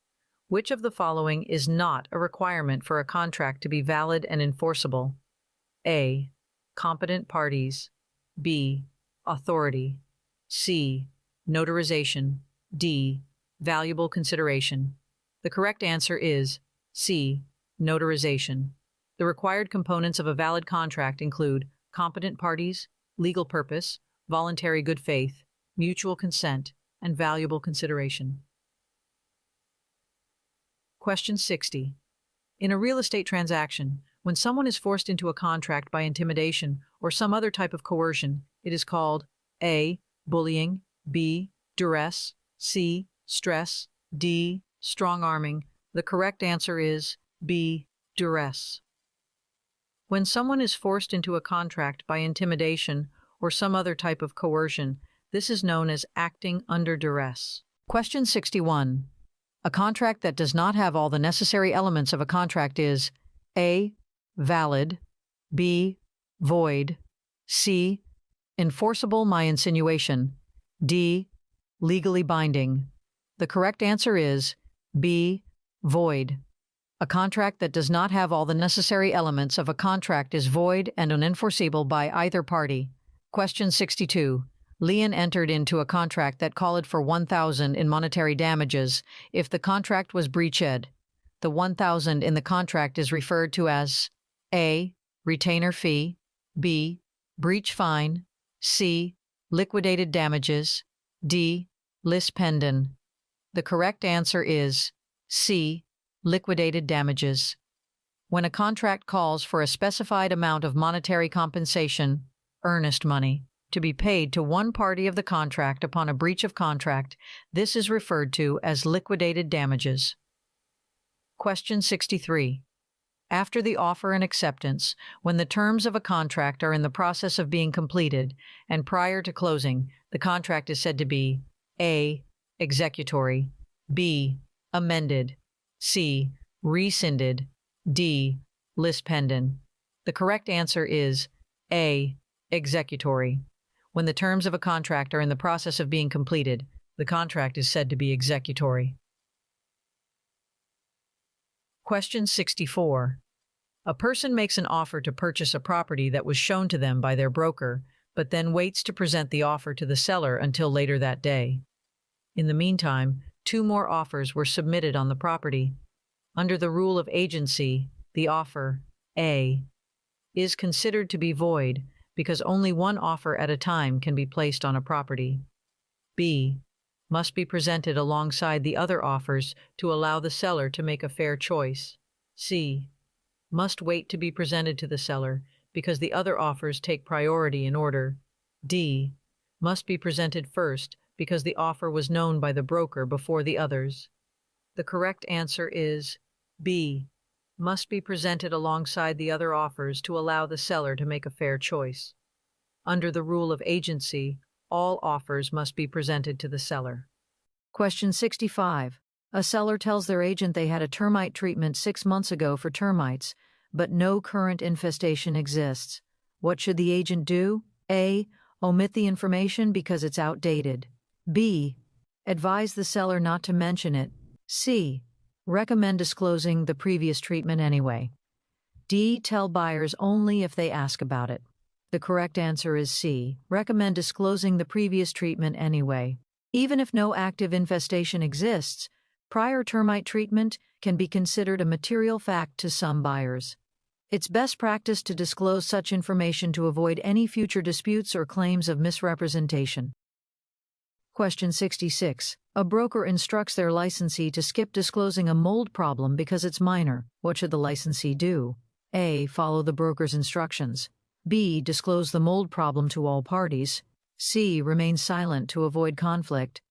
Which of the following is not a requirement for a contract to be valid and enforceable? A. Competent parties. B. Authority. C. Notarization. D. Valuable consideration. The correct answer is C. Notarization. The required components of a valid contract include competent parties, legal purpose, voluntary good faith, mutual consent, and valuable consideration. Question 60. In a real estate transaction, when someone is forced into a contract by intimidation or some other type of coercion, it is called A. Bullying, B. Duress, C. Stress, D. Strong-arming. The correct answer is B. Duress. When someone is forced into a contract by intimidation or some other type of coercion, this is known as acting under duress. Question 61. A contract that does not have all the necessary elements of a contract is A. Valid, B. Void, C. Enforceable by insinuation, D. Legally binding. The correct answer is B. Void. A contract that does not have all the necessary elements of a contract is void and unenforceable by either party. Question 62. Lien entered into a contract that called for $1,000 in monetary damages if the contract was breached. The $1,000 in the contract is referred to as A. Retainer fee, B. Breach fine, C. Liquidated damages, D. Lis pendens. The correct answer is C. Liquidated damages. When a contract calls for a specified amount of monetary compensation, earnest money, to be paid to one party of the contract upon a breach of contract, this is referred to as liquidated damages. Question 63. After the offer and acceptance, when the terms of a contract are in the process of being completed and prior to closing, the contract is said to be A. Executory, B. Amended, C. Rescinded, D. Lis pendens. The correct answer is A. Executory. When the terms of a contract are in the process of being completed, the contract is said to be executory. Question 64. A person makes an offer to purchase a property that was shown to them by their broker, but then waits to present the offer to the seller until later that day. In the meantime, 2 more offers were submitted on the property. Under the rule of agency, the offer, A, is considered to be void because only 1 offer at a time can be placed on a property. B, must be presented alongside the other offers to allow the seller to make a fair choice. C, must wait to be presented to the seller because the other offers take priority in order. D, must be presented first because the offer was known by the broker before the others. The correct answer is B, must be presented alongside the other offers to allow the seller to make a fair choice. Under the rule of agency, all offers must be presented to the seller. Question 65. A seller tells their agent they had a termite treatment 6 months ago for termites, but no current infestation exists. What should the agent do? A, omit the information because it's outdated. B, advise the seller not to mention it. C, recommend disclosing the previous treatment anyway. D, tell buyers only if they ask about it. The correct answer is C, recommend disclosing the previous treatment anyway. Even if no active infestation exists, prior termite treatment can be considered a material fact to some buyers. It's best practice to disclose such information to avoid any future disputes or claims of misrepresentation. Question 66. A broker instructs their licensee to skip disclosing a mold problem because it's minor. What should the licensee do? A, follow the broker's instructions. B, disclose the mold problem to all parties. C, remain silent to avoid conflict.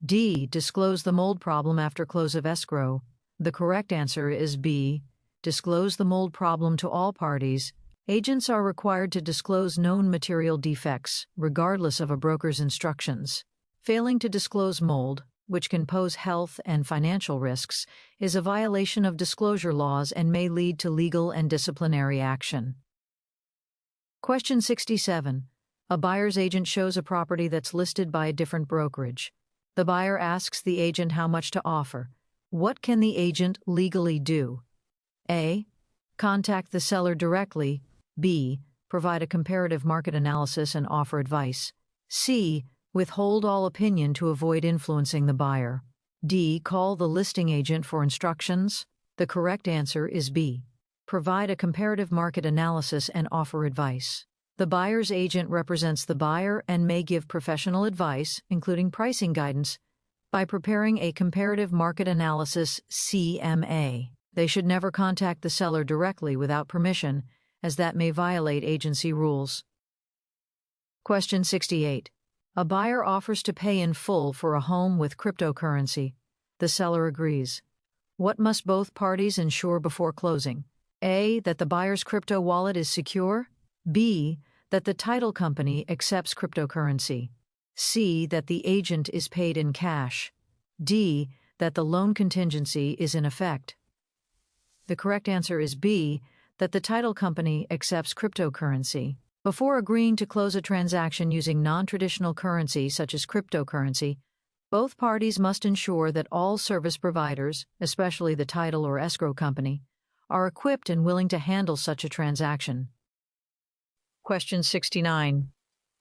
D, disclose the mold problem after close of escrow. The correct answer is B, disclose the mold problem to all parties. Agents are required to disclose known material defects, regardless of a broker's instructions. Failing to disclose mold, which can pose health and financial risks, is a violation of disclosure laws and may lead to legal and disciplinary action. Question 67. A buyer's agent shows a property that's listed by a different brokerage. The buyer asks the agent how much to offer. What can the agent legally do? A, contact the seller directly. B, provide a comparative market analysis and offer advice. C, withhold all opinion to avoid influencing the buyer. D, call the listing agent for instructions. The correct answer is B, provide a comparative market analysis and offer advice. The buyer's agent represents the buyer and may give professional advice, including pricing guidance, by preparing a comparative market analysis CMA. They should never contact the seller directly without permission, as that may violate agency rules. Question 68. A buyer offers to pay in full for a home with cryptocurrency. The seller agrees. What must both parties ensure before closing? A, that the buyer's crypto wallet is secure. B, that the title company accepts cryptocurrency. C, that the agent is paid in cash. D, that the loan contingency is in effect. The correct answer is B, that the title company accepts cryptocurrency. Before agreeing to close a transaction using non-traditional currency such as cryptocurrency, both parties must ensure that all service providers, especially the title or escrow company, are equipped and willing to handle such a transaction. Question 69.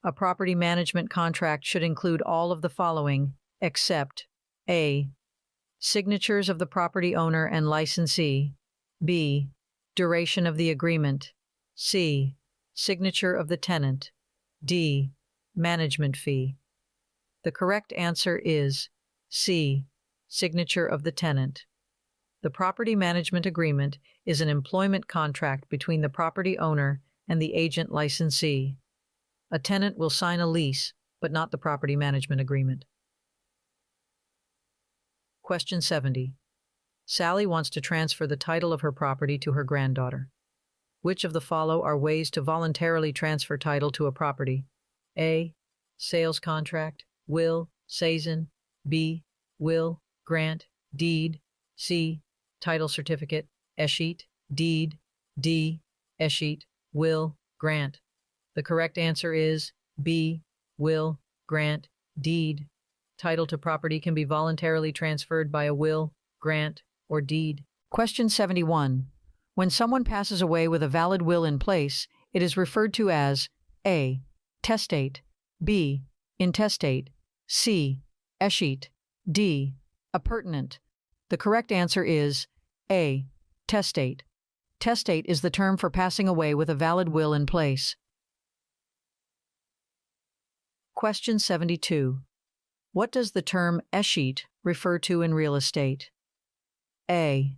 A property management contract should include all of the following, except A, signatures of the property owner and licensee. B, duration of the agreement. C, signature of the tenant. D, management fee. The correct answer is C, signature of the tenant. The property management agreement is an employment contract between the property owner and the agent licensee. A tenant will sign a lease, but not the property management agreement. Question 70. Sally wants to transfer the title of her property to her granddaughter. Which of the following are ways to voluntarily transfer title to a property? A, sales contract. Will, seisin. B, will, grant, deed. C, title certificate, escheat, deed. D, escheat, will, grant. The correct answer is B, will, grant, deed. Title to property can be voluntarily transferred by a will, grant, or deed. Question 71. When someone passes away with a valid will in place, it is referred to as A. Testate, B. Intestate, C. Escheat, D. Appurtenant. The correct answer is A. Testate. Testate is the term for passing away with a valid will in place. Question 72. What does the term escheat refer to in real estate? A.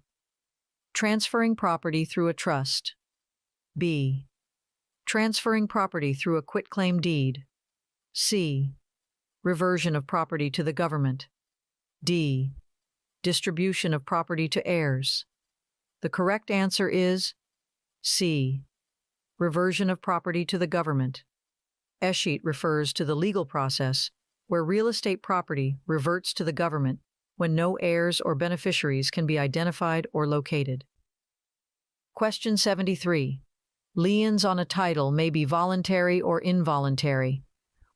Transferring property through a trust. B. Transferring property through a quitclaim deed. C. Reversion of property to the government. D. Distribution of property to heirs. The correct answer is C. Reversion of property to the government. Escheat refers to the legal process where real estate property reverts to the government when no heirs or beneficiaries can be identified or located. Question 73. Liens on a title may be voluntary or involuntary.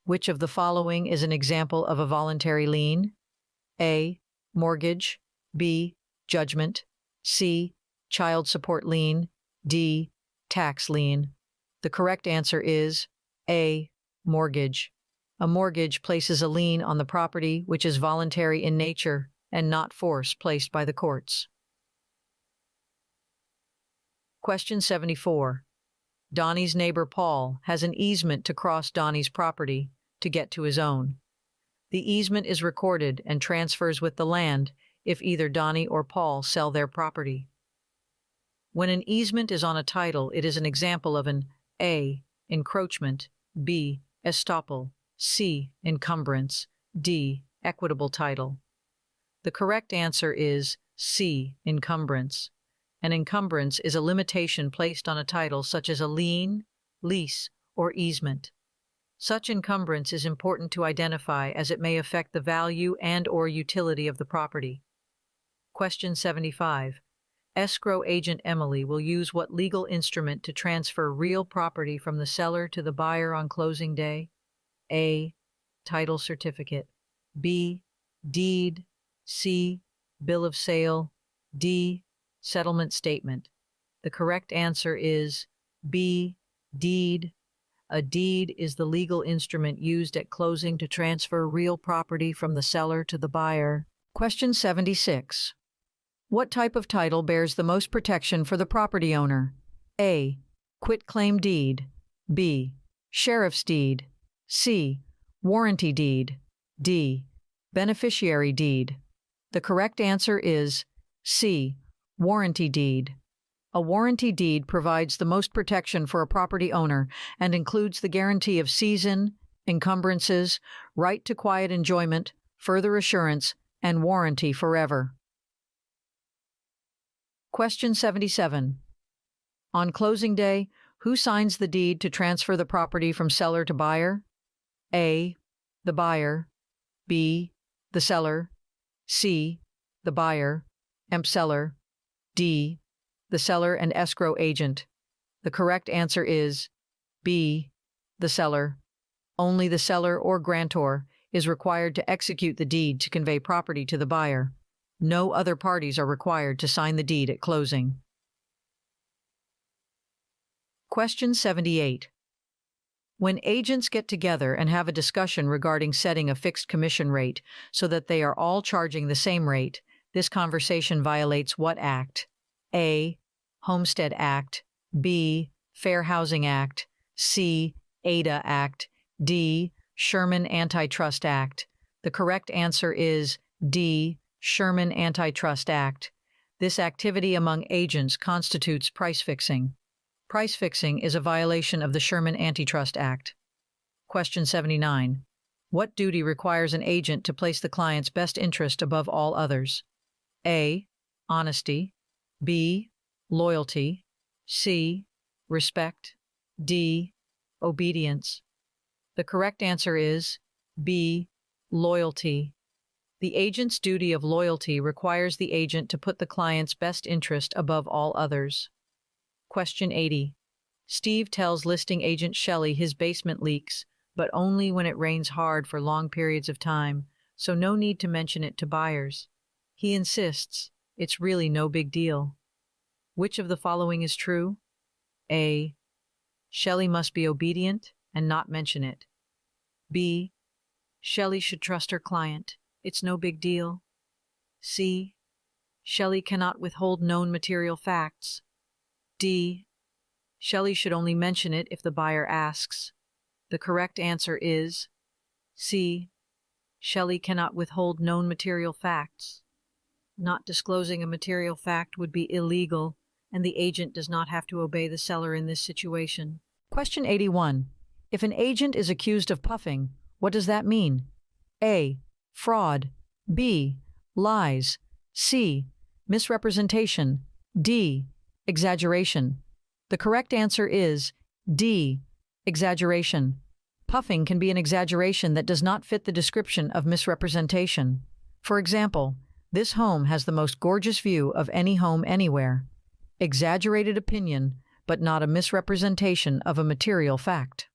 Which of the following is an example of a voluntary lien? A. Mortgage. B. Judgment. C. Child support lien. D. Tax lien. The correct answer is A. Mortgage. A mortgage places a lien on the property which is voluntary in nature and not force placed by the courts. Question 74. Donnie's neighbor Paul has an easement to cross Donnie's property to get to his own. The easement is recorded and transfers with the land if either Donnie or Paul sell their property. When an easement is on a title, it is an example of an A. Encroachment, B. Estoppel, C. Encumbrance, D. Equitable title. The correct answer is C. Encumbrance. An encumbrance is a limitation placed on a title such as a lien, lease, or easement. Such encumbrance is important to identify as it may affect the value and/or utility of the property. Question 75. Escrow agent Emily will use what legal instrument to transfer real property from the seller to the buyer on closing day? A. Title certificate. B. Deed. C. Bill of sale. D. Settlement statement. The correct answer is B. Deed. A deed is the legal instrument used at closing to transfer real property from the seller to the buyer. Question 76. What type of title bears the most protection for the property owner? A. Quitclaim deed. B. Sheriff's deed. C. Warranty deed. D. Beneficiary deed. The correct answer is C. Warranty deed. A warranty deed provides the most protection for a property owner and includes the guarantee of season, encumbrances, right to quiet enjoyment, further assurance, and warranty forever. Question 77. On closing day, who signs the deed to transfer the property from seller to buyer? A. The buyer. B. The seller. C. The buyer, seller. D. The seller and escrow agent. The correct answer is B. The seller. Only the seller or grantor is required to execute the deed to convey property to the buyer. No other parties are required to sign the deed at closing. Question 78. When agents get together and have a discussion regarding setting a fixed commission rate so that they are all charging the same rate, this conversation violates what act? A. Homestead Act. B. Fair Housing Act. C. Ada Act. D. Sherman Antitrust Act. The correct answer is D. Sherman Antitrust Act. This activity among agents constitutes price fixing. Price fixing is a violation of the Sherman Antitrust Act. Question 79. What duty requires an agent to place the client's best interest above all others? A. Honesty. B. Loyalty. C. Respect. D. Obedience. The correct answer is B. Loyalty. The agent's duty of loyalty requires the agent to put the client's best interest above all others. Question 80. Steve tells listing agent Shelley his basement leaks, but only when it rains hard for long periods of time, so no need to mention it to buyers. He insists it's really no big deal. Which of the following is true? A. Shelley must be obedient and not mention it. B. Shelley should trust her client. It's no big deal. C. Shelley cannot withhold known material facts. D. Shelley should only mention it if the buyer asks. The correct answer is C. Shelley cannot withhold known material facts. Not disclosing a material fact would be illegal, and the agent does not have to obey the seller in this situation. Question 81. If an agent is accused of puffing, what does that mean? A. Fraud. B. Lies. C. Misrepresentation. D. Exaggeration. The correct answer is D. Exaggeration. Puffing can be an exaggeration that does not fit the description of misrepresentation. For example, this home has the most gorgeous view of any home anywhere. Exaggerated opinion, but not a misrepresentation of a material fact.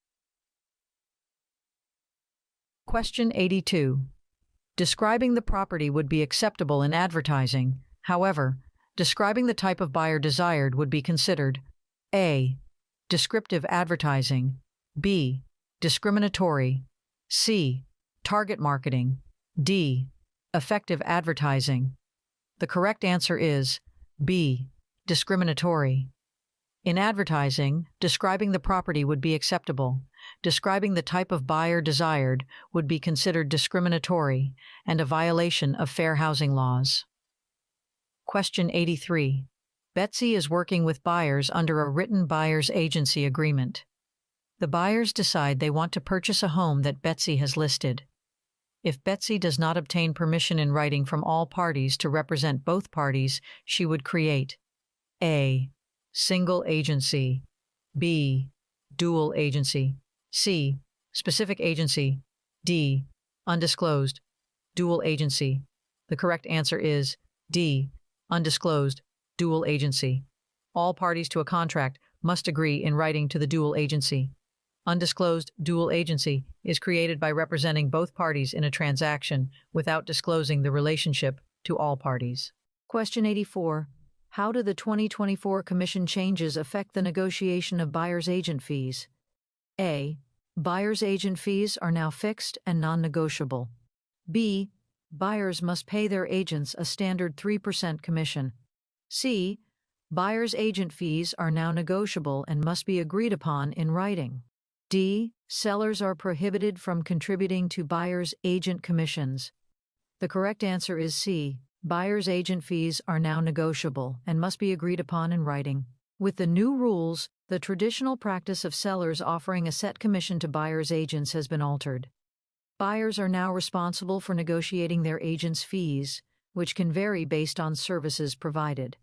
Question 82. Describing the property would be acceptable in advertising. However, describing the type of buyer desired would be considered A. Descriptive advertising. B. Discriminatory. C. Target marketing. D. Effective advertising. The correct answer is B. Discriminatory. In advertising, describing the property would be acceptable. Describing the type of buyer desired would be considered discriminatory and a violation of fair housing laws. Question 83. Betsy is working with buyers under a written buyer's agency agreement. The buyers decide they want to purchase a home that Betsy has listed. If Betsy does not obtain permission in writing from all parties to represent both parties, she would create A. Single agency. B. Dual agency. C. Specific agency. D. Undisclosed. Dual agency. The correct answer is D. Undisclosed. Dual agency. All parties to a contract must agree in writing to the dual agency. Undisclosed dual agency is created by representing both parties in a transaction without disclosing the relationship to all parties. Question 84. How do the 2024 Commission changes affect the negotiation of buyer's agent fees? A. Buyer's agent fees are now fixed and non-negotiable. B. Buyers must pay their agents a standard 3% commission. C. Buyer's agent fees are now negotiable and must be agreed upon in writing. D. Sellers are prohibited from contributing to buyer's agent commissions. The correct answer is C. Buyer's agent fees are now negotiable and must be agreed upon in writing. With the new rules, the traditional practice of sellers offering a set commission to buyer's agents has been altered. Buyers are now responsible for negotiating their agents' fees, which can vary based on services provided.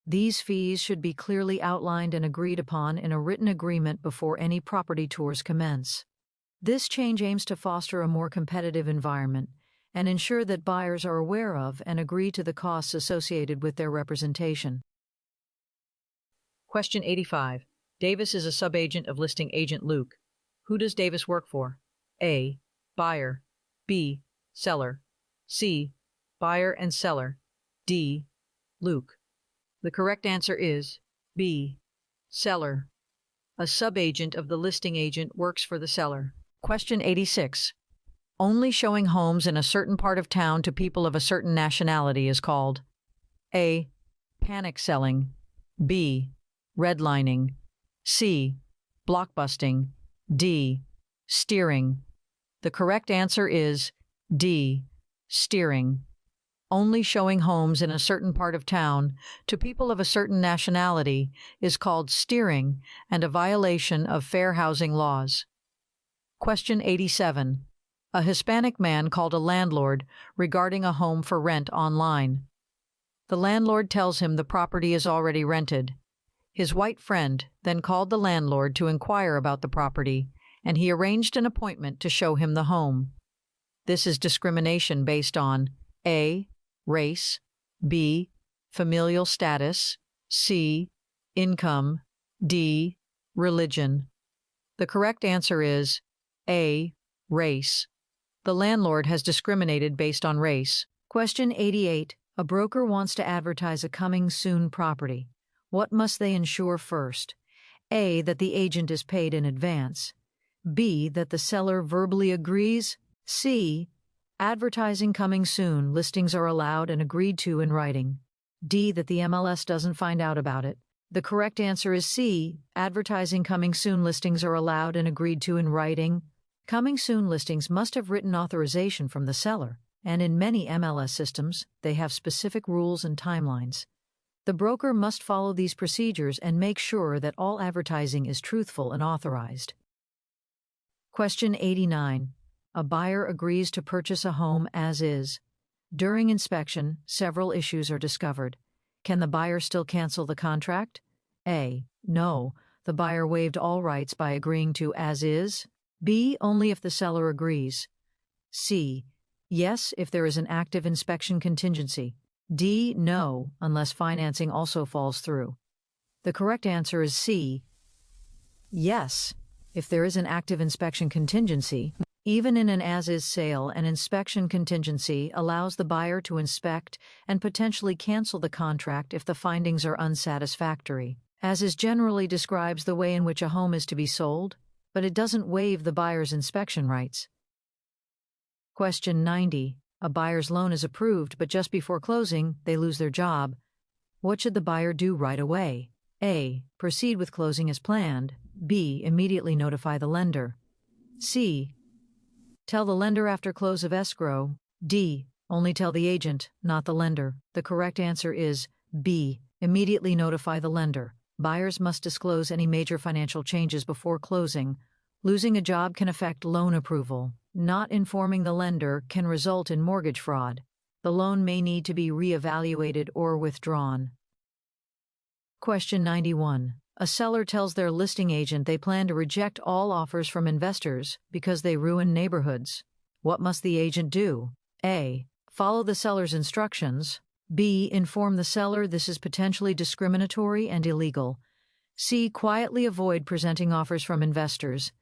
These fees should be clearly outlined and agreed upon in a written agreement before any property tours commence. This change aims to foster a more competitive environment and ensure that buyers are aware of and agree to the costs associated with their representation. Question 85. Davis is a subagent of listing agent Luke. Who does Davis work for? A. Buyer. B. Seller. C. Buyer and seller. D. Luke. The correct answer is B. Seller. A subagent of the listing agent works for the seller. Question 86. Only showing homes in a certain part of town to people of a certain nationality is called A. Panic selling. B. Redlining. C. Blockbusting. D. Steering. The correct answer is D. Steering. Only showing homes in a certain part of town to people of a certain nationality is called steering and a violation of fair housing laws. Question 87. A Hispanic man called a landlord regarding a home for rent online. The landlord tells him the property is already rented. His white friend then called the landlord to inquire about the property, and he arranged an appointment to show him the home. This is discrimination based on A. Race. B. Familial status. C. Income. D. Religion. The correct answer is A. Race. The landlord has discriminated based on race. Question 88. A broker wants to advertise a coming soon property. What must they ensure first? A. That the agent is paid in advance. B. That the seller verbally agrees. C. Advertising coming soon, listings are allowed and agreed to in writing. D. That the MLS doesn't find out about it. The correct answer is C. Advertising coming soon, listings are allowed and agreed to in writing. Coming soon listings must have written authorization from the seller, and in many MLS systems, they have specific rules and timelines. The broker must follow these procedures and make sure that all advertising is truthful and authorized. Question 89. A buyer agrees to purchase a home as is. During inspection, several issues are discovered. Can the buyer still cancel the contract? A. No. The buyer waived all rights by agreeing to as is. B. Only if the seller agrees. C. Yes, if there is an active inspection contingency. D. No, unless financing also falls through. The correct answer is C. Yes, if there is an active inspection contingency. Even in an as-is sale, an inspection contingency allows the buyer to inspect and potentially cancel the contract if the findings are unsatisfactory. As-is generally describes the way in which a home is to be sold, but it doesn't waive the buyer's inspection rights. Question 90. A buyer's loan is approved, but just before closing, they lose their job. What should the buyer do right away? A. Proceed with closing as planned. B. Immediately notify the lender. C. Tell the lender after close of escrow. D. Only tell the agent, not the lender. The correct answer is B. Immediately notify the lender. Buyers must disclose any major financial changes before closing. Losing a job can affect loan approval. Not informing the lender can result in mortgage fraud. The loan may need to be reevaluated or withdrawn. Question 91. A seller tells their listing agent they plan to reject all offers from investors because they ruin neighborhoods. What must the agent do? A. Follow the seller's instructions. B. Inform the seller this is potentially discriminatory and illegal. C. Quietly avoid presenting offers from investors.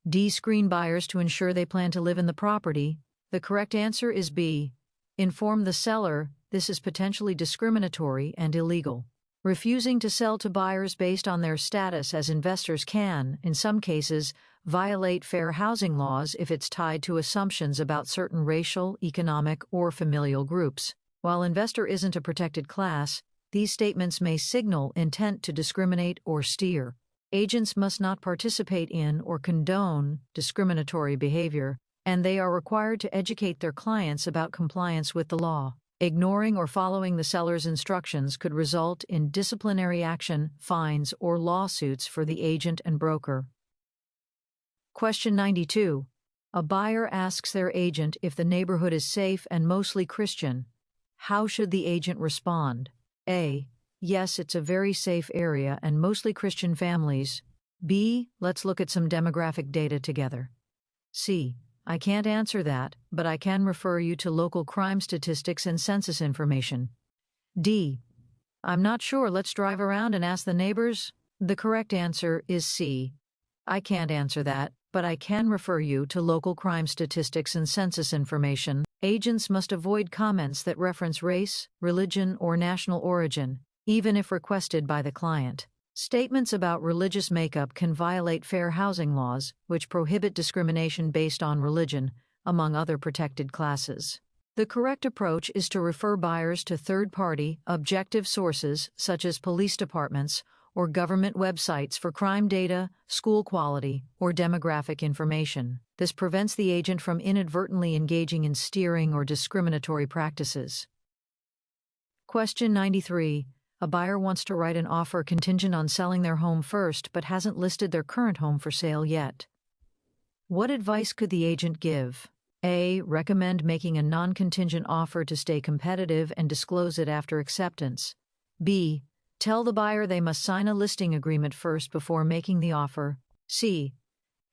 D. Screen buyers to ensure they plan to live in the property. The correct answer is B. Inform the seller this is potentially discriminatory and illegal. Refusing to sell to buyers based on their status as investors can, in some cases, violate fair housing laws if it's tied to assumptions about certain racial, economic, or familial groups. While investor isn't a protected class, these statements may signal intent to discriminate or steer. Agents must not participate in or condone discriminatory behavior, and they are required to educate their clients about compliance with the law. Ignoring or following the seller's instructions could result in disciplinary action, fines, or lawsuits for the agent and broker. Question 92. A buyer asks their agent if the neighborhood is safe and mostly Christian. How should the agent respond? A. Yes, it's a very safe area and mostly Christian families. B. Let's look at some demographic data together. C. I can't answer that, but I can refer you to local crime statistics and census information. D. I'm not sure, let's drive around and ask the neighbors. The correct answer is C. I can't answer that, but I can refer you to local crime statistics and census information. Agents must avoid comments that reference race, religion, or national origin, even if requested by the client. Statements about religious makeup can violate fair housing laws, which prohibit discrimination based on religion, among other protected classes. The correct approach is to refer buyers to third-party, objective sources such as police departments or government websites for crime data, school quality, or demographic information. This prevents the agent from inadvertently engaging in steering or discriminatory practices. Question 93. A buyer wants to write an offer contingent on selling their home first but hasn't listed their current home for sale yet. What advice could the agent give? A. Recommend making a non-contingent offer to stay competitive and disclose it after acceptance. B. Tell the buyer they must sign a listing agreement first before making the offer. C.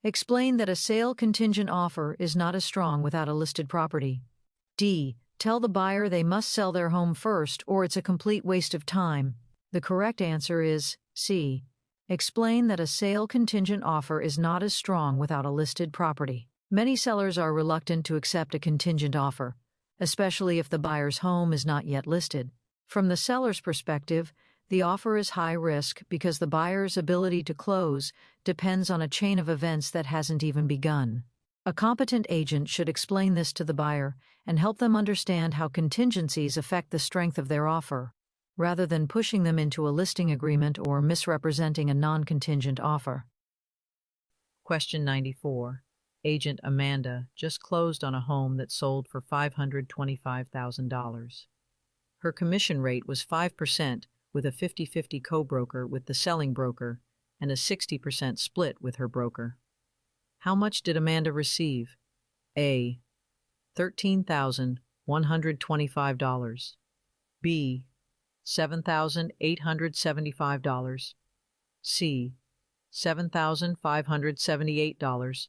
Explain that a sale contingent offer is not as strong without a listed property. D. Tell the buyer they must sell their home first or it's a complete waste of time. The correct answer is C. Explain that a sale contingent offer is not as strong without a listed property. Many sellers are reluctant to accept a contingent offer, especially if the buyer's home is not yet listed. From the seller's perspective, the offer is high risk because the buyer's ability to close depends on a chain of events that hasn't even begun. A competent agent should explain this to the buyer and help them understand how contingencies affect the strength of their offer, rather than pushing them into a listing agreement or misrepresenting a non-contingent offer. Question 94. Agent Amanda just closed on a home that sold for $525,000. Her commission rate was 5% with a 50-50 co-broker with the selling broker and a 60% split with her broker. How much did Amanda receive? A. $13,125. B. $7,875. C. $7,578.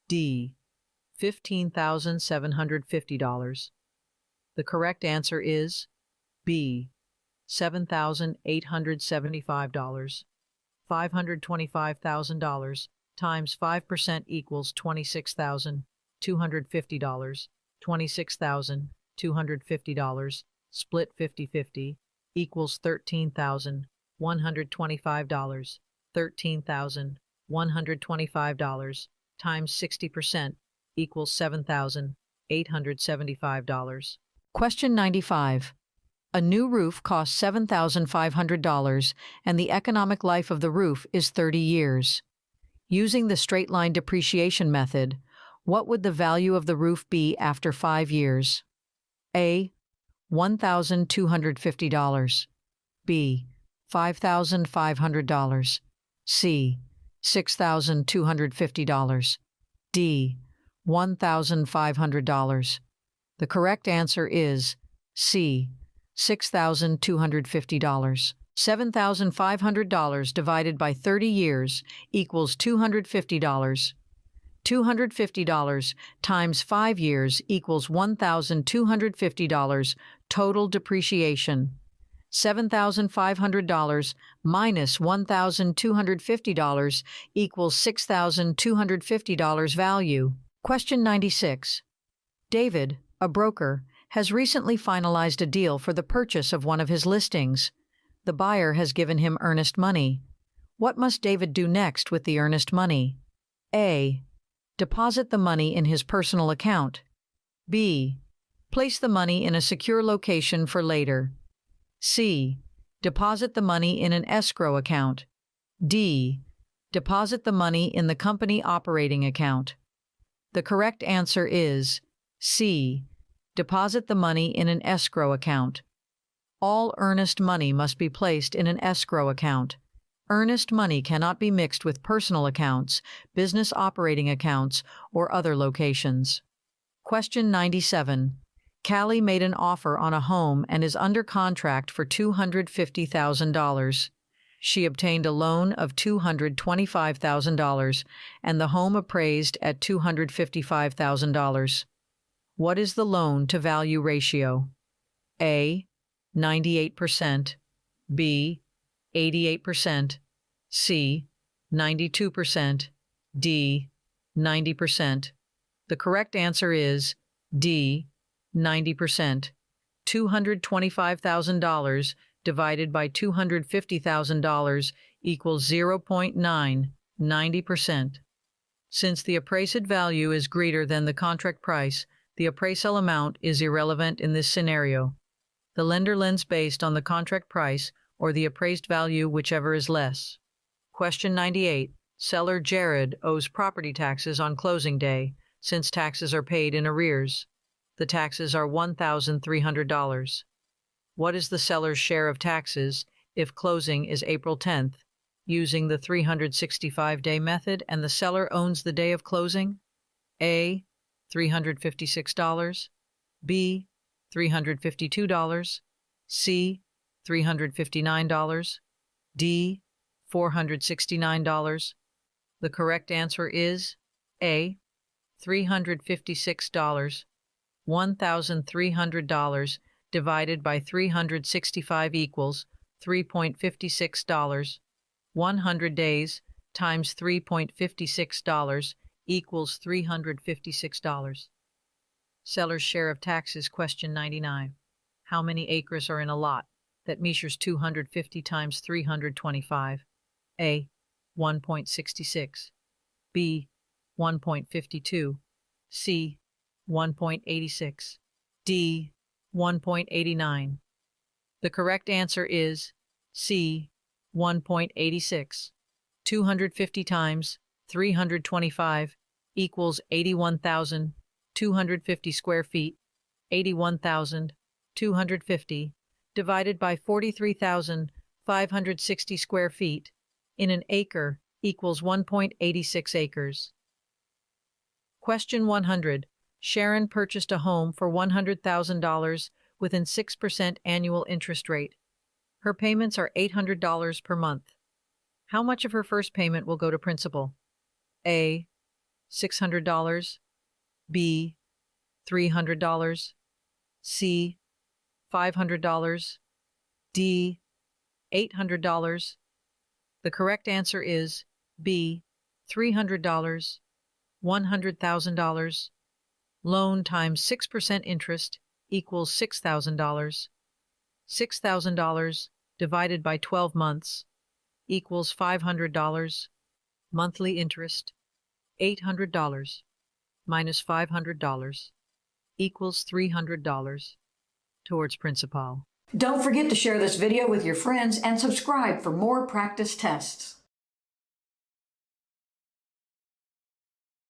D. $15,750. The correct answer is B. $7,875. $525,000 times 5% equals $26,250. $26,250 split 50-50 equals $13,125. $13,125 times 60% equals $7,875. Question 95. A new roof costs $7,500 and the economic life of the roof is 30 years. Using the straight-line depreciation method, what would the value of the roof be after 5 years? A. $1,250. B. $5,500. C. $6,250. D. $1,500. The correct answer is C. $6,250. $7,500 divided by 30 years equals $250. $250 times 5 years equals $1,250 total depreciation. $7,500 minus $1,250 equals $6,250 value. Question 96. David, a broker, has recently finalized a deal for the purchase of one of his listings. The buyer has given him earnest money. What must David do next with the earnest money? A. Deposit the money in his personal account. B. Place the money in a secure location for later. C. Deposit the money in an escrow account. D. Deposit the money in the company operating account. The correct answer is C. Deposit the money in an escrow account. All earnest money must be placed in an escrow account. Earnest money cannot be mixed with personal accounts, business operating accounts, or other locations. Question 97. Callie made an offer on a home and is under contract for $250,000. She obtained a loan of $225,000 and the home appraised at $255,000. What is the loan-to-value ratio? A. 98%. B. 88%. C. 92%. D. 90%. The correct answer is D. 90%. $225,000 divided by $250,000 equals 0.9, 90%. Since the appraised value is greater than the contract price, the appraisal amount is irrelevant in this scenario. The lender lends based on the contract price or the appraised value, whichever is less. Question 98. Seller Jared owes property taxes on closing day, since taxes are paid in arrears. The taxes are $1,300. What is the seller's share of taxes if closing is April 10th, using the 365-day method and the seller owns the day of closing? A. $356. B. $352. C. $359. D. $469. The correct answer is A. $356. $1,300 divided by 365 equals $3.56. 100 days times $3.56 equals $356. Seller's share of taxes, question 99. How many acres are in a lot that measures 250 times 325? A. 1.66. B. 1.52. C. 1.86. D. 1.89. The correct answer is C. 1.86. 250 times 325 equals 81,250 square feet. 81,250 divided by 43,560 square feet in an acre equals 1.86 acres. Question 100. Sharon purchased a home for $100,000 within 6% annual interest rate. Her payments are $800 per month. How much of her first payment will go to principal? A. $600. B. $300. C. $500. D. $800. The correct answer is B. $300. $100,000. Loan times 6% interest equals $6,000. $6,000 divided by 12 months equals $500. Monthly interest, $800 minus $500 equals $300 towards principal. Don't forget to share this video with your friends and subscribe for more practice tests.